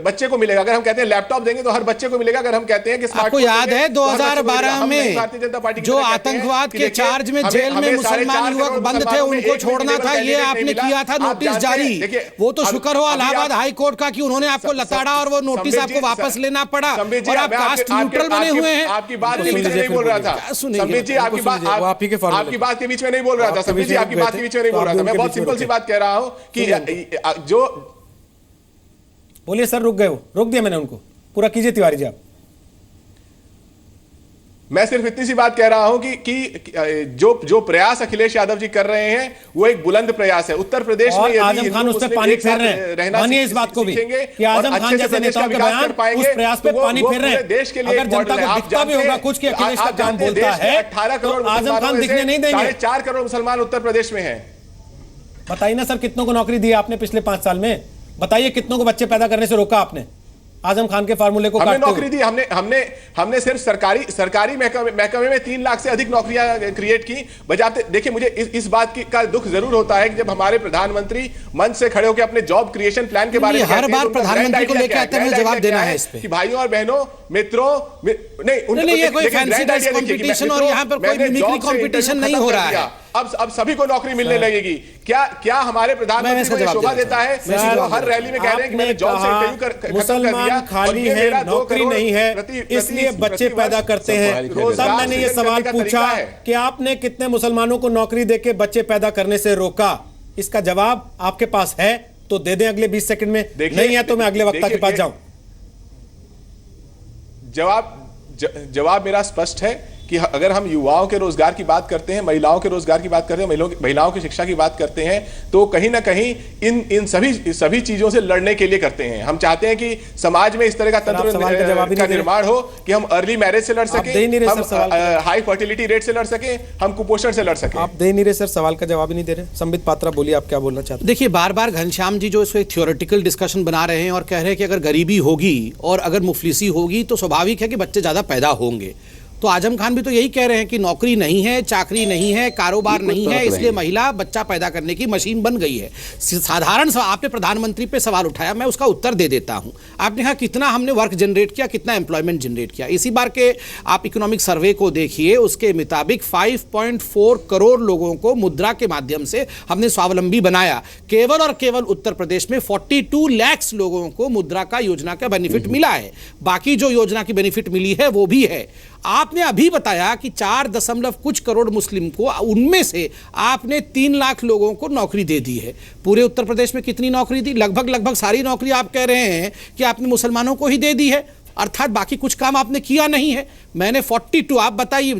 बच्चे को मिलेगा। अगर हम कहते हैं लैपटॉप देंगे तो हर बच्चे को मिलेगा। अगर हम कहते हैं कि आपको याद है 2012 में भारतीय जनता पार्टी जो आतंकवाद के चार्ज में जेल में मुसलमान युवक बंद थे उनको छोड़ना था, ये आपने किया था नोटिस जारी। वो तो शुक्र हो इलाहाबाद हाई कोर्ट का कि उन्होंने आपको लताड़ा और वो नोटिस आपको वापस लेना पड़ा और आप कास्ट न्यूट्रल बने हुए हैं। आपकी बात के बीच में नहीं बोल रहा था संबित जी, आपकी बात के बीच में नहीं बोल रहा था संबित जी, आपकी बात के बीच में नहीं बोल रहा था। मैं बहुत सिंपल सी बात कह रहा हूं कि जो बोलिए सर, रुक गए हो? रोक दिया मैंने उनको, पूरा कीजिए तिवारी जी आप। मैं सिर्फ इतनी सी बात कह रहा हूं कि जो प्रयास अखिलेश यादव जी कर रहे हैं वो एक बुलंद प्रयास है। उत्तर प्रदेश में आजम खान उस पर पानी फेर रहे हैं। मानिए इस बात को भी कि आजम खान जैसे नेताओं के बयान उस प्रयास पे पानी फेर रहे हैं। देश के लिए अगर जनता को दिखता भी होगा कुछ कि अखिलेश का काम बोलता है 18 तो करोड़ आजम खान दिखने नहीं देंगे। 4.5 करोड़ मुसलमान उत्तर प्रदेश में हैं। बताइए ना सर, कितनों को नौकरी दी आपने पिछले 5 साल में? बताइए कितनों को बच्चे पैदा करने से रोका आपने आजम खान के फार्मूले को? हमने नौकरी दी। हमने सिर्फ सरकारी महकमे में 3 लाख से अधिक नौकरियां क्रिएट की बजाते। देखिए मुझे इस बात का दुख जरूर होता है कि जब हमारे प्रधानमंत्री मंच से खड़े होकर अपने जॉब क्रिएशन प्लान के बारे में हर बार प्रधानमंत्री को लेकर आते हैं, जवाब देना है इस पे कि भाइयों और बहनों मित्रों नहीं, ये कोई फैंसी ड्रेस कंपटीशन और यहाँ पर कोई मिमिक्री कंपटीशन नहीं हो रहा है। अब सभी को नौकरी मिलने लगेगी। क्या हमारे प्रधानमंत्री को शोभा देता है जो हर रैली में कह रहे हैं कि मैंने जॉब से इंटरव्यू खत्म कर दिया, खाली है, नौकरी नहीं है इसलिए बच्चे पैदा करते हैं? तब मैंने ये सवाल पूछा कि आपने कितने मुसलमानों को नौकरी देके बच्चे पैदा करने से रोका? इसका जवाब आपके पास है तो दे दें अगले 20 सेकंड में, नहीं है तो मैं अगले वक्ता के पास जाऊं। जवाब मेरा स्पष्ट है कि अगर हम युवाओं के रोजगार की बात करते हैं, महिलाओं के रोजगार की बात करते हैं, महिलाओं की शिक्षा की बात करते हैं तो कहीं ना कहीं इन सभी चीजों से लड़ने के लिए करते हैं। हम चाहते हैं कि समाज में इस तरह का तंत्र का निर्माण हो कि हम अर्ली मैरिज से लड़ सकें, हम हाई फर्टिलिटी रेट से लड़ सकें, हम कुपोषण से लड़ सकें। आप दे नहीं रहे सर, सवाल का जवाब ही नहीं दे रहे। संबित पात्रा बोलिए, आप क्या बोलना चाहते हैं? देखिए बार बार घनश्याम जी जो इसको एक थ्योरेटिकल डिस्कशन बना रहे हैं और कह रहे हैं कि अगर गरीबी होगी और अगर मुफलिसी होगी तो स्वाभाविक है कि बच्चे ज्यादा पैदा होंगे। तो आजम खान भी तो यही कह रहे हैं कि नौकरी नहीं है, चाकरी नहीं है, कारोबार नहीं है, इसलिए महिला बच्चा पैदा करने की मशीन बन गई है। साधारण आपने प्रधानमंत्री पे सवाल उठाया, मैं उसका उत्तर दे देता हूं। आपने कहा कितना हमने वर्क जनरेट किया, कितना एम्प्लॉयमेंट जनरेट किया। इसी बार के आप इकोनॉमिक सर्वे को देखिए, उसके मुताबिक 5.4 करोड़ लोगों को मुद्रा के माध्यम से हमने स्वावलंबी बनाया। केवल और केवल उत्तर प्रदेश में 42 लाख लोगों को मुद्रा का योजना का बेनिफिट मिला है। बाकी जो योजना की बेनिफिट मिली है वो भी है। आपने अभी बताया कि 4 कुछ करोड़ मुस्लिम को, उनमें से आपने 3 लाख लोगों को नौकरी दे दी है। पूरे उत्तर प्रदेश में कितनी नौकरी दी? लगभग सारी नौकरी आप कह रहे हैं कि आपने मुसलमानों को ही दे दी है, अर्थात बाकी कुछ काम आपने किया नहीं है। मैंने 42, आप बताइए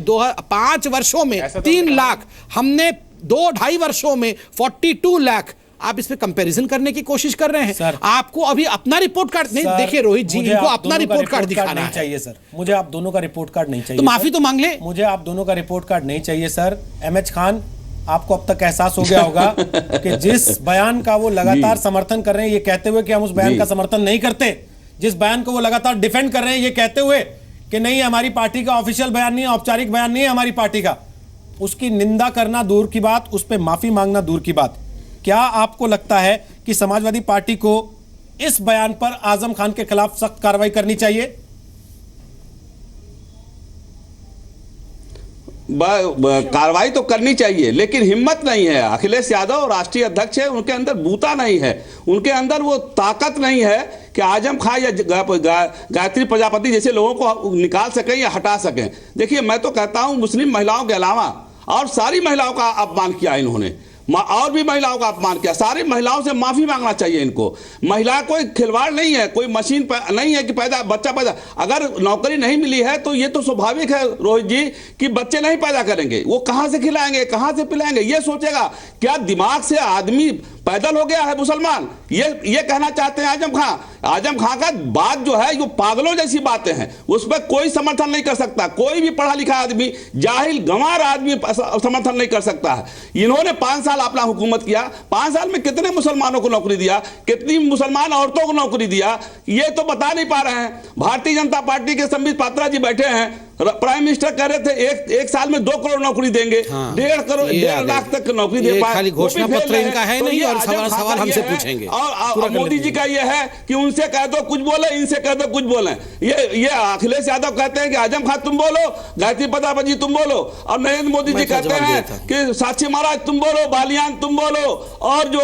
5 वर्षों में 3 लाख, हमने 2-2.5 वर्षों में 42 लाख। आप इस पे कंपैरिजन करने की कोशिश कर रहे हैं सर। आपको अभी अपना रिपोर्ट कार्ड नहीं, देखिए रोहित जी, इनको अपना रिपोर्ट कार्ड दिखाना है। चाहिए सर, मुझे आप दोनों का रिपोर्ट कार्ड नहीं चाहिए। तो माफी तो मांग ले। मुझे आप दोनों का रिपोर्ट कार्ड नहीं चाहिए सर। एमएच खान, आपको अब तक एहसास हो गया होगा कि जिस बयान का वो लगातार समर्थन कर रहे हैं ये कहते हुए कि हम उस बयान का समर्थन नहीं करते, जिस बयान को वो लगातार डिफेंड कर रहे हैं ये कहते हुए कि नहीं हमारी पार्टी का ऑफिशियल बयान नहीं है, औपचारिक बयान नहीं है हमारी पार्टी का, उसकी निंदा करना दूर की बात, उस पर माफी मांगना दूर की बात। क्या आपको लगता है कि समाजवादी पार्टी को इस बयान पर आजम खान के खिलाफ सख्त कार्रवाई करनी चाहिए? कार्रवाई तो करनी चाहिए, लेकिन हिम्मत नहीं है। अखिलेश यादव राष्ट्रीय अध्यक्ष है, उनके अंदर बूता नहीं है, उनके अंदर वो ताकत नहीं है कि आजम खान या गायत्री प्रजापति जैसे लोगों को निकाल सकें या हटा सकें। देखिए, मैं तो कहता हूं मुस्लिम महिलाओं के अलावा और सारी महिलाओं का अपमान किया इन्होंने, और भी महिलाओं का अपमान किया। सारी महिलाओं से माफी मांगना चाहिए इनको। महिला कोई खिलवाड़ नहीं है, कोई मशीन नहीं है कि बच्चा पैदा। अगर नौकरी नहीं मिली है तो ये तो स्वाभाविक है रोहित जी कि बच्चे नहीं पैदा करेंगे। वो कहां से खिलाएंगे, कहां से पिलाएंगे, ये सोचेगा। क्या दिमाग से आदमी पैदल हो गया है मुसलमान? ये कहना चाहते हैं आजम खान। आजम खान का बात जो है वो पागलों जैसी बातें हैं, उस पर कोई समर्थन नहीं कर सकता। कोई भी पढ़ा लिखा आदमी, जाहिल गंवार आदमी समर्थन नहीं कर सकता है। इन्होंने 5 साल अपना हुकूमत किया, 5 साल में कितने मुसलमानों को नौकरी दिया, कितनी मुसलमान औरतों को नौकरी दिया, ये तो बता नहीं पा रहे हैं। भारतीय जनता पार्टी के संबित पात्रा जी बैठे हैं, प्राइम मिनिस्टर कह रहे थे एक साल में 2 करोड़ नौकरी देंगे, 1.5 लाख तक नौकरी दे पाए। खाली घोषणा पत्र इनका है नहीं, और सवाल हमसे पूछेंगे। और मोदी जी का ये है कि उनसे कह दो कुछ बोले, इनसे कह दो कुछ बोले। ये अखिलेश यादव कहते हैं कि आजम खान तुम बोलो, गायत्री प्रजापति तुम बोलो, और नरेंद्र मोदी जी कहते हैं कि साक्षी महाराज तुम बोलो, बालियान तुम बोलो, और जो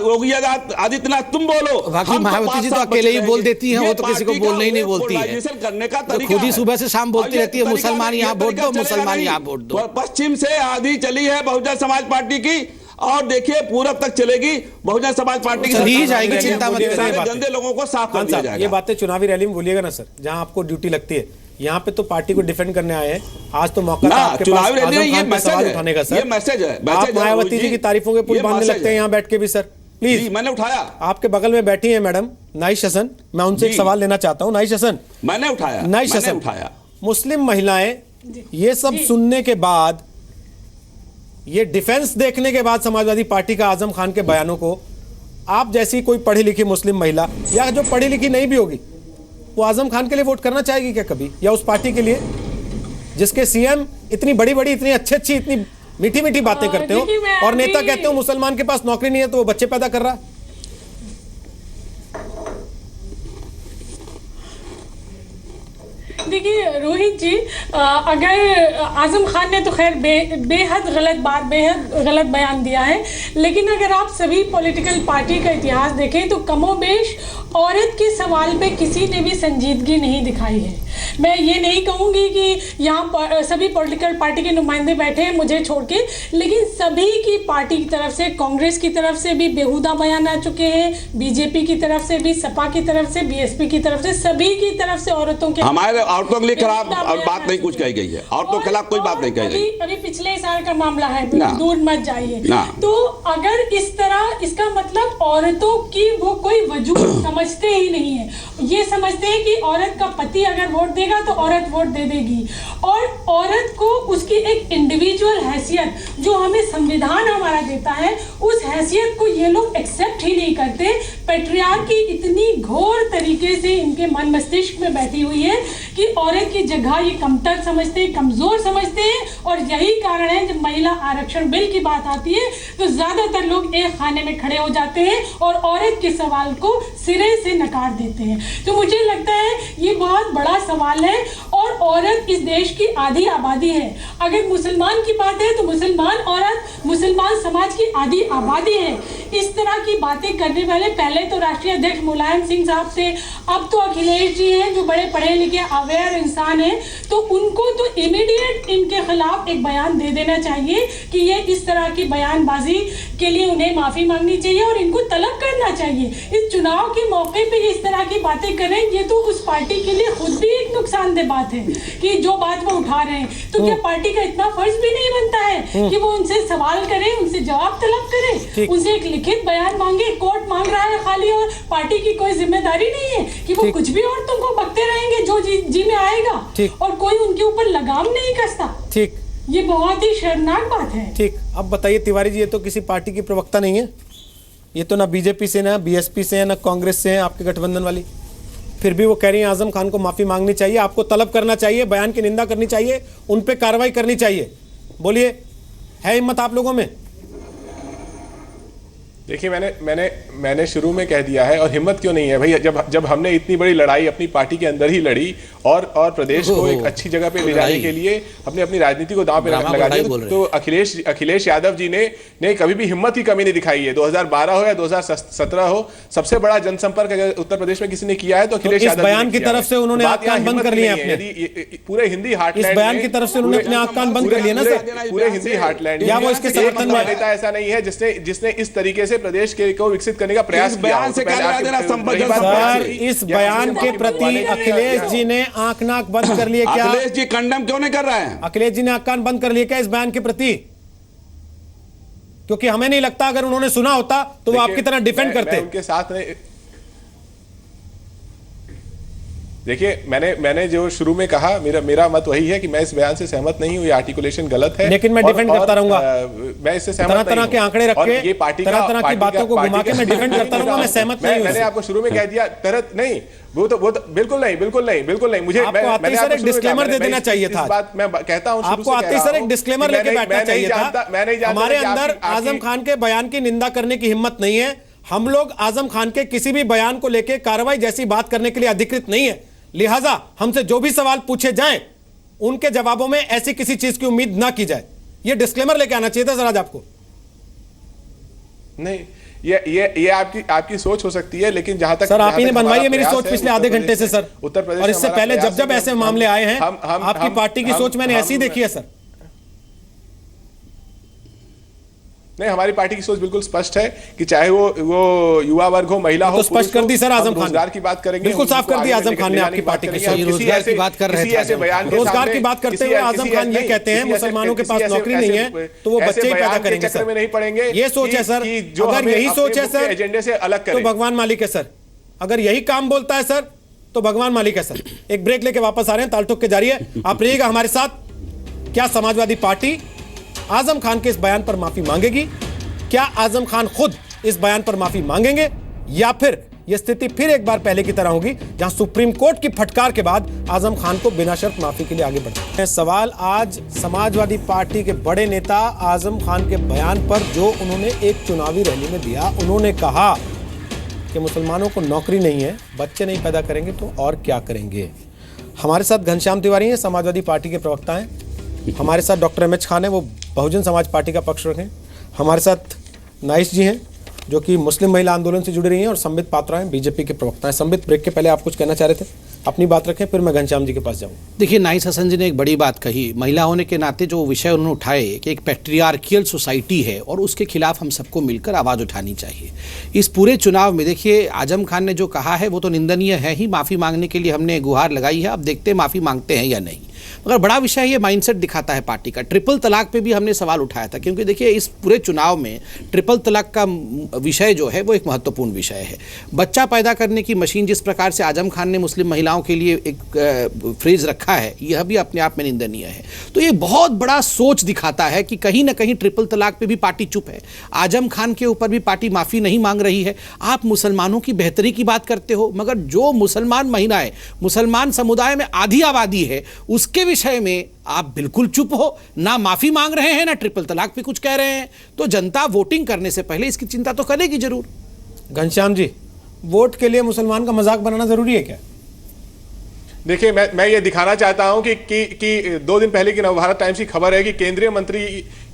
योगी आदित्यनाथ तुम बोलो। बाकी मायावती जी तो अकेले ही बोल देती हैं, वो तो किसी को बोलने ही नहीं बोलती है, करने का तरीका खुद ही सुबह से शाम बोलती रहती है मुसलमान यहाँ वोट दो, मुसलमान यहाँ वोट दो। पश्चिम से आधी चली है बहुजन समाज पार्टी की, और देखिए पूरब तक चलेगी बहुजन समाज पार्टी की, चली जाएगी, चिंता मत करिए। गंदे लोगों को साफ कर दिया जाएगा। ये बातें चुनावी रैली में बोलिएगा ना सर, जहां आपको ड्यूटी लगती है। यहाँ पे तो पार्टी को डिफेंड करने आए हैं, आज तो मौका था आपके पास आजम खान पे सवाल उठाने का सर। ये मैसेज है, आप मायावती जी की तारीफों के पुल बांधने लगते हैं यहाँ बैठ के भी सर। प्लीज, मैंने उठाया। आपके बगल में बैठी है मैडम नाइश हसन, मैं उनसे एक सवाल लेना चाहता हूँ। नाइश हसन, मैंने उठाया। नाइश हसन, मुस्लिम महिलाएं ये सब सुनने के बाद, ये डिफेंस देखने के बाद समाजवादी पार्टी का आजम खान के बयानों को, आप जैसी कोई पढ़ी लिखी मुस्लिम महिला या जो पढ़ी लिखी नहीं भी होगी, वो आजम खान के लिए वोट करना चाहेगी क्या कभी, या उस पार्टी के लिए जिसके सीएम इतनी बड़ी बड़ी, इतनी अच्छी इतनी मीठी मीठी बातें करते हो, और नेता कहते हो मुसलमान के पास नौकरी नहीं है तो वो बच्चे पैदा कर रहा है? देखिए रोहित जी, अगर आजम खान ने तो खैर बेहद गलत बयान दिया है, लेकिन अगर आप सभी पॉलिटिकल पार्टी का इतिहास देखें तो कमोबेश औरत के सवाल पे किसी ने भी संजीदगी नहीं दिखाई है। मैं ये नहीं कहूँगी कि यहाँ सभी पॉलिटिकल पार्टी के नुमाइंदे बैठे हैं मुझे छोड़ के, लेकिन सभी की पार्टी की तरफ से, कांग्रेस की तरफ से भी बेहुदा बयान आ चुके हैं, बीजेपी की तरफ से भी, सपा की तरफ से, बीएसपी की तरफ से, सभी की तरफ से औरतों के, हमारे औरतों के लिए खराब बात नहीं कुछ कही गई है, औरतों के खिलाफ कोई बात नहीं कही गई। अभी पिछले साल का मामला है, दूर मत जाइए। तो अगर इस तरह, इसका मतलब औरतों की वो कोई वजूद समझते ही नहीं है। ये समझते हैं कि औरत का पति अगर वोट देगा तो औरत वोट दे देगी, और औरत को उसकी एक इंडिविजुअल हैसियत जो हमें संविधान हमारा देता है, उस हैसियत को ये लोग एक्सेप्ट ही नहीं करते। पैट्रियार्की इतनी घोर तरीके से इनके मन मस्तिष्क में बैठी हुई है कि औरत की जगह ये कमतर समझते हैं, कमजोर समझते हैं, और यही कारण है जब महिला आरक्षण बिल की बात आती है तो ज्यादातर लोग एक खाने में खड़े हो जाते हैं और औरत के सवाल को सिरे से नकार देते हैं। तो मुझे लगता है ये बहुत बड़ा सवाल है, और औरत इस देश की आधी आबादी है। अगर मुसलमान की बात है तो मुसलमान औरत, मुसलमान समाज की आधी आबादी है। इस तरह की बातें करने वाले पहले तो राष्ट्रीय अध्यक्ष मुलायम सिंह साहब थे, अब तो अखिलेश जी हैं जो बड़े पढ़े लिखे अवेयर इंसान हैं, तो उनको तो इमीडिएट इनके खिलाफ एक बयान दे देना चाहिए कि ये इस तरह की बयानबाजी के लिए उन्हें माफी मांगनी चाहिए और इनको तलब करना चाहिए। इस चुनाव के मौके पे इस तरह की बातें करें, ये तो उस पार्टी के लिए खुद भी एक नुकसानदेह बात है कि जो बात वो उठा रहे हैं। तो क्या पार्टी का इतना फर्ज भी नहीं बनता है कि वो उनसे सवाल करे, उनसे जवाब तलब करे, उनसे एक लिखित बयान मांगे? कोर्ट मांग रहा है खाली, और पार्टी की कोई जिम्मेदारी नहीं है कि वो कुछ भी औरतों को बकते रहेंगे जो जी में आएगा, और कोई उनके ऊपर लगाम नहीं कसता। ठीक, ये बहुत ही शर्मनाक बात है। ठीक, अब बताइए तिवारी जी, ये तो किसी पार्टी की प्रवक्ता नहीं है, ये तो ना बीजेपी से, ना बीएसपी से है, ना कांग्रेस से है आपके गठबंधन वाली, फिर भी वो कह रही है आजम खान को माफी मांगनी चाहिए, आपको तलब करना चाहिए, बयान की निंदा करनी चाहिए, उन पे कार्रवाई करनी चाहिए। बोलिए, है हिम्मत आप लोगों में? देखिए मैंने शुरू में कह दिया है, और हिम्मत क्यों नहीं है भाई, जब हमने इतनी बड़ी लड़ाई अपनी पार्टी के अंदर ही लड़ी और प्रदेश को एक अच्छी जगह पे ले जाने के लिए अपनी राजनीति को दांव पे लगा दिया, तो अखिलेश यादव जी ने कभी भी हिम्मत की कमी नहीं दिखाई है। 2012 हो या 2017 हो, सबसे बड़ा जनसंपर्क अगर उत्तर प्रदेश में किसी ने किया है तो अखिलेश यादव बयान की तरफ से उन्होंने आंख कान बंद कर लिए अपने। यदि पूरे हिंदी हार्टलैंड, इस बयान की तरफ से उन्होंने अपने आंख कान बंद कर लिए ना सर, पूरे हिंदी हार्टलैंड या वो इसके समर्थन में नेता ऐसा नहीं है जिसने इस तरीके से प्रदेश को विकसित करने का प्रयास किया। बयान से क्या लेना देना संबंध? सर, इस बयान के प्रति अखिलेश जी ने आंख नाक बंद कर लिए क्या? अखिलेश जी कंडम क्यों नहीं कर रहे हैं? अखिलेश जी ने आंख कान बंद कर लिए क्या इस बयान के प्रति? क्योंकि हमें नहीं लगता अगर उन्होंने सुना होता तो वो आपकी तरह डिफेंड करते। उनके साथ देखिए मैंने जो शुरू में कहा, मेरा मत वही है कि मैं इस बयान से सहमत नहीं हूं, ये आर्टिकुलेशन गलत है, लेकिन मैं डिफेंड करता रहूंगा। मैं इससे सहमत नहीं हूं। तरह के आंकड़े रख के, ये पार्टी तरह की बातों को घुमा के मैं डिफेंड करता रहूंगा, मैं सहमत नहीं हूं। मैंने आपको शुरू में कह दिया नहीं, वो तो बिल्कुल नहीं। मुझे मैंने सर एक डिस्क्लेमर दे देना चाहिए था। बात मैं कहता हूं, आपको आते सर एक डिस्क्लेमर लेके बैठना चाहिए था। हमारे अंदर आजम खान के बयान की निंदा करने की हिम्मत नहीं है। हम लोग आजम खान के किसी भी बयान को लेकर कार्रवाई जैसी बात करने के लिए अधिकृत नहीं है, लिहाजा हमसे जो भी सवाल पूछे जाएं उनके जवाबों में ऐसी किसी चीज की उम्मीद ना की जाए। यह डिस्क्लेमर लेके आना चाहिए था सर आज आपको। नहीं, ये आपकी सोच हो सकती है, लेकिन जहां तक सर आप ही ने बनवाई है मेरी सोच पिछले आधे घंटे से सर, उत्तर प्रदेश, और इससे पहले जब ऐसे मामले आए हैं आपकी पार्टी की सोच मैंने ऐसी देखी है सर। नहीं, हमारी पार्टी की सोच बिल्कुल स्पष्ट है कि चाहे वो युवा वर्ग हो, महिला हो, तो स्पष्ट कर दी सर आजम खान, रोजगार की बात करेंगे, बिल्कुल साफ कर दी आजम खान ने आपकी पार्टी की सोच। रोजगार की बात कर रहे थे, रोजगार की बात करते हुए आजम खान ये कहते हैं मुसलमानों के पास नौकरी नहीं है तो वो बच्चे ही पैदा करेंगे सर, नहीं पड़ेंगे। ये सोच है सर, अगर यही सोच है सर एजेंडे से अलग तो भगवान मालिक है सर। अगर यही काम बोलता है सर तो भगवान मालिक है सर। एक ब्रेक लेके वापस आ रहे हैं, ताल ठोक के जारी है, आप रहिएगा हमारे साथ। क्या समाजवादी पार्टी आजम खान के इस बयान पर माफी मांगेगी? क्या आजम खान खुद इस बयान पर माफी मांगेंगे, या फिर यह स्थिति फिर एक बार पहले की तरह होगी जहां सुप्रीम कोर्ट की फटकार के बाद आजम खान को बिना शर्त माफी के लिए आगे बढ़ना है? सवाल आज समाजवादी पार्टी के बड़े नेता आजम खान के बयान पर जो उन्होंने एक चुनावी रैली में दिया। उन्होंने कहा कि मुसलमानों को नौकरी नहीं है, बच्चे नहीं पैदा करेंगे तो और क्या करेंगे। हमारे साथ घनश्याम तिवारी हैं, समाजवादी पार्टी के प्रवक्ता हैं। हमारे साथ डॉक्टर एम एच खान है, वो बहुजन समाज पार्टी का पक्ष रखें। हमारे साथ नाइस जी हैं जो कि मुस्लिम महिला आंदोलन से जुड़ी रही हैं, और संबित पात्रा हैं, बीजेपी के प्रवक्ता हैं। संबित, ब्रेक के पहले आप कुछ कहना चाह रहे थे, अपनी बात रखें, फिर मैं घनश्याम जी के पास जाऊँ। देखिए, नाइस हसन जी ने एक बड़ी बात कही, महिला होने के नाते जो विषय उन्होंने उठाए कि एक पैट्रियार्कियल सोसाइटी है और उसके खिलाफ हम सबको मिलकर आवाज़ उठानी चाहिए। इस पूरे चुनाव में देखिए आजम खान ने जो कहा है वो तो निंदनीय है ही, माफ़ी मांगने के लिए हमने गुहार लगाई है, अब देखते हैं माफ़ी मांगते हैं या नहीं। मगर बड़ा विषय ये माइंडसेट दिखाता है पार्टी का। ट्रिपल तलाक पे भी हमने सवाल उठाया था, क्योंकि देखिए इस पूरे चुनाव में ट्रिपल तलाक का विषय जो है वो एक महत्वपूर्ण विषय है। बच्चा पैदा करने की मशीन जिस प्रकार से आजम खान ने मुस्लिम महिलाओं के लिए एक फ्रेज रखा है, यह भी अपने आप में निंदनीय है। तो ये बहुत बड़ा सोच दिखाता है कि कहीं ना कहीं ट्रिपल तलाक पे भी पार्टी चुप है, आजम खान के ऊपर भी पार्टी माफ़ी नहीं मांग रही है। आप मुसलमानों की बेहतरी की बात करते हो, मगर जो मुसलमान महिलाएं, मुसलमान समुदाय में आधी आबादी है, उसके विषय में आप बिल्कुल चुप हो, ना माफी मांग रहे हैं, ना ट्रिपल तलाक पे कुछ कह रहे हैं। तो जनता वोटिंग करने से पहले इसकी चिंता तो करेगी जरूर। घनश्याम जी, वोट के लिए मुसलमान का मजाक बनाना जरूरी है क्या? देखिए, मैं ये दिखाना चाहता हूं कि 2 दिन पहले की नवभारत टाइम्स की खबर है कि केंद्रीय मंत्री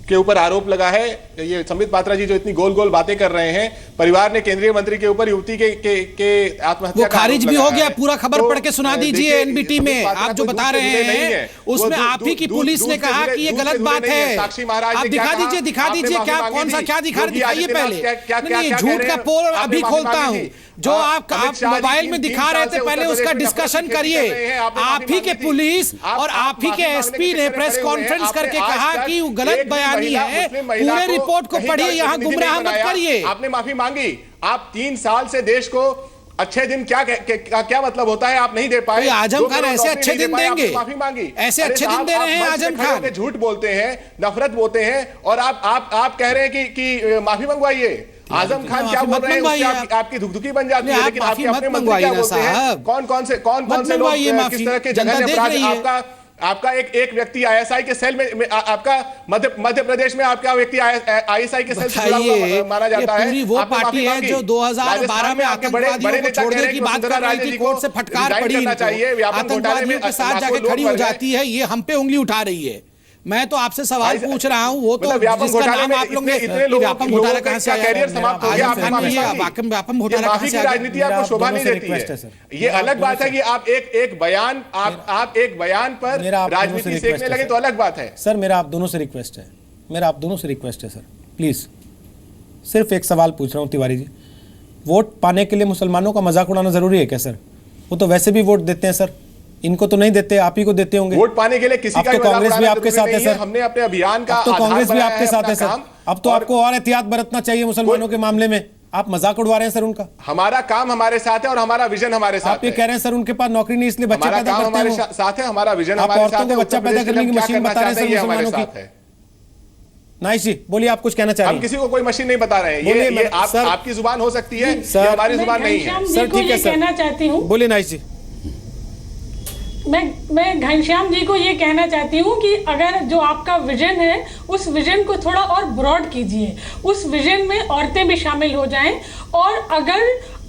के ऊपर आरोप लगा है, ये संबित पात्रा जी जो इतनी गोल गोल बातें कर रहे हैं, परिवार ने केंद्रीय मंत्री के ऊपर युवती के आत्महत्या वो खारिज भी हो गया। पूरा खबर पढ़ के सुना दीजिए एनबीटी में, आप जो बता रहे हैं उसमें आप ही की पुलिस ने कहा कि ये गलत बात है। आप दिखा दीजिए क्या, कौन सा क्या दिखाइए पहले। झूठ का पोल अभी खोलता हूँ, जो आप मोबाइल में दिखा रहे थे पहले उसका डिस्कशन करिए। आप ही के पुलिस और आप ही के एसपी ने प्रेस कॉन्फ्रेंस करके कहा कि वो गलत बयानी है, पूरे रिपोर्ट को पढ़िए, यहाँ गुमराह मत करिए। आपने माफी मांगी, आप 3 साल से देश को अच्छे दिन क्या मतलब होता है आप नहीं दे पाए। आजम खान ऐसे अच्छे दिन देंगे, माफी मांगी, ऐसे अच्छे दिन दे रहे हैं आजम खान। झूठ बोलते हैं, नफरत बोलते हैं, और आप कह रहे हैं कि माफी मंगवाइए। आजम खान क्या बोल रहे हैं, आपकी धुकधुकी बन जाती है, लेकिन आपके अपने मंत्री क्या बोलते हैं, कौन कौन से लोग किस तरह के जघन्य अपराध, आपका एक व्यक्ति आईएसआई के सेल में आपका मध्य प्रदेश में आपका व्यक्ति आईएसआई के सेल से जुड़ा हुआ माना जाता है। पूरी वो पार्टी है जो 2012 में आतंकवादियों को छोड़ने की बात कर रही थी, कोर्ट से फटकार पड़ी, आतंकवादियों के साथ जाके खड़ी हो जाती है, ये हम पे उंगली उठा रही है। मैं तो आपसे सवाल पूछ रहा हूं, वो तो जिसका नाम आप लोग ने व्यापम घोटाला कहां से आया, कैरियर समाप्त हो गया आपका, व्यापम घोटाला कहां से आया? राजनीति आपको शोभा नहीं देती है। ये अलग बात है कि आप एक बयान पर राजनीति सीखने लगे तो अलग बात है। सर मेरा आप दोनों से रिक्वेस्ट है, सर प्लीज सिर्फ एक सवाल पूछ रहा हूं तिवारी जी, वोट पाने के लिए मुसलमानों का मजाक उड़ाना जरूरी है क्या सर? वो तो वैसे भी वोट देते हैं सर, इनको तो नहीं देते, आप ही को देते होंगे। वोट पाने के लिए किसी का तो कांग्रेस भी आपके साथ है सर, हमने अपने अभियान का तो कांग्रेस भी आपके साथ है सर, अब तो आपको और एहतियात बरतना चाहिए मुसलमानों के मामले में। आप मजाक उड़वा रहे हैं सर उनका। हमारा काम हमारे साथ है और हमारा विजन हमारे साथ है। आप ये कह रहे हैं सर उनके पास नौकरी नहीं इसलिए बच्चे पैदा करते हैं, हमारे साथ है, हमारा विजन हमारे साथ है। आप औरतों को बच्चा पैदा करने की मशीन बता रहे हैं सर मुसलमानों की। नाइस जी, बोलिए आप कुछ कहना चाह रहे हैं। हम किसी को कोई मशीन नहीं बता रहे हैं, ये आपकी जुबान हो सकती है, ये हमारी जुबान नहीं है सर। ठीक है सर, कहना चाहती हूँ, बोलिए नाइस जी। मैं घनश्याम जी को ये कहना चाहती हूँ कि अगर जो आपका विजन है उस विजन को थोड़ा और ब्रॉड कीजिए, उस विजन में औरतें भी शामिल हो जाएं, और अगर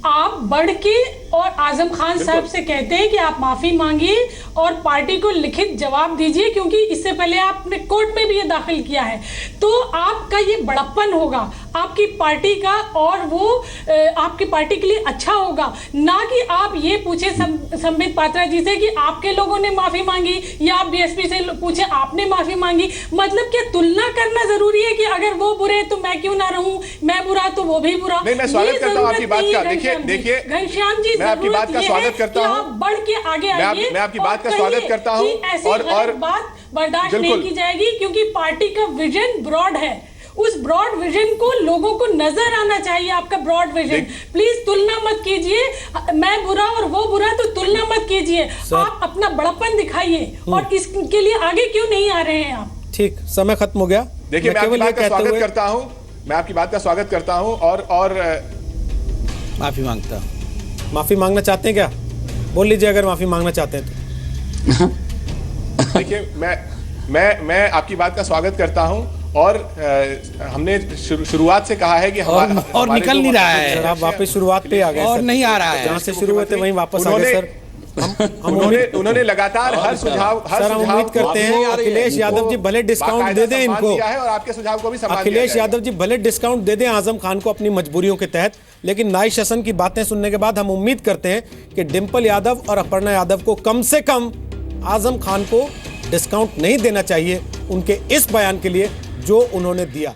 आप बढ़ के और आजम खान साहब से कहते हैं कि आप माफी मांगिए और पार्टी को लिखित जवाब दीजिए, क्योंकि इससे पहले आपने कोर्ट में भी ये दाखिल किया है, तो आपका ये बड़प्पन होगा आपकी पार्टी का, और वो आपकी पार्टी के लिए अच्छा होगा। ना कि आप ये पूछे संबित पात्रा जी से कि आपके लोगों ने माफी मांगी, या आप बीएसपी से पूछे आपने माफी मांगी। मतलब क्या तुलना करना जरूरी है कि अगर वो बुरे तो मैं क्यों ना रहूं, मैं बुरा तो वो भी बुरा? मैं स्वागत करता हूं आपकी बात का। देखिए घनश्याम जी, मैं आपकी बात का स्वागत करता हूं, आप बढ़ के आगे आइए। मैं आपकी बात का स्वागत करता हूं, और बात बर्दाश्त नहीं की जाएगी, क्योंकि पार्टी का विजन ब्रॉड है। उस ब्रॉड विजन को लोगों को नजर आना चाहिए, आपका ब्रॉड विजन। प्लीज तुलना मत कीजिए, मैं बुरा और वो बुरा, तो तुलना मत कीजिए। आप अपना बड़प्पन दिखाइए, और इसके लिए आगे क्यों नहीं आ रहे हैं आप? ठीक, समय खत्म हो गया। देखिए मैं आपकी बात का स्वागत करता हूं, मैं आपकी बात का स्वागत करता हूं, और माफी मांगना चाहते हैं क्या? बोल लीजिए अगर माफी मांगना चाहते हैं तो। देखिए मैं आपकी बात का स्वागत करता हूं, और हमने शुरुआत से कहा है कि और निकल नहीं रहा है। आप वापस शुरुआत पे आ गए और नहीं आ रहा है, जहां से शुरू हुए थे वहीं वापस आ गए सर। उन्होंने लगातार हर सुझाव सर हम उम्मीद करते हैं अखिलेश यादव जी भले डिस्काउंट दे दें इनको, और आपके सुझाव को भी सम्मान अखिलेश यादव जी भले डिस्काउंट दे दें आजम खान को अपनी मजबूरियों के तहत, लेकिन नाई शासन की बातें सुनने के बाद हम उम्मीद करते हैं कि डिंपल यादव और अपर्णा यादव को कम से कम आजम खान को डिस्काउंट नहीं देना चाहिए उनके इस बयान के लिए जो उन्होंने दिया।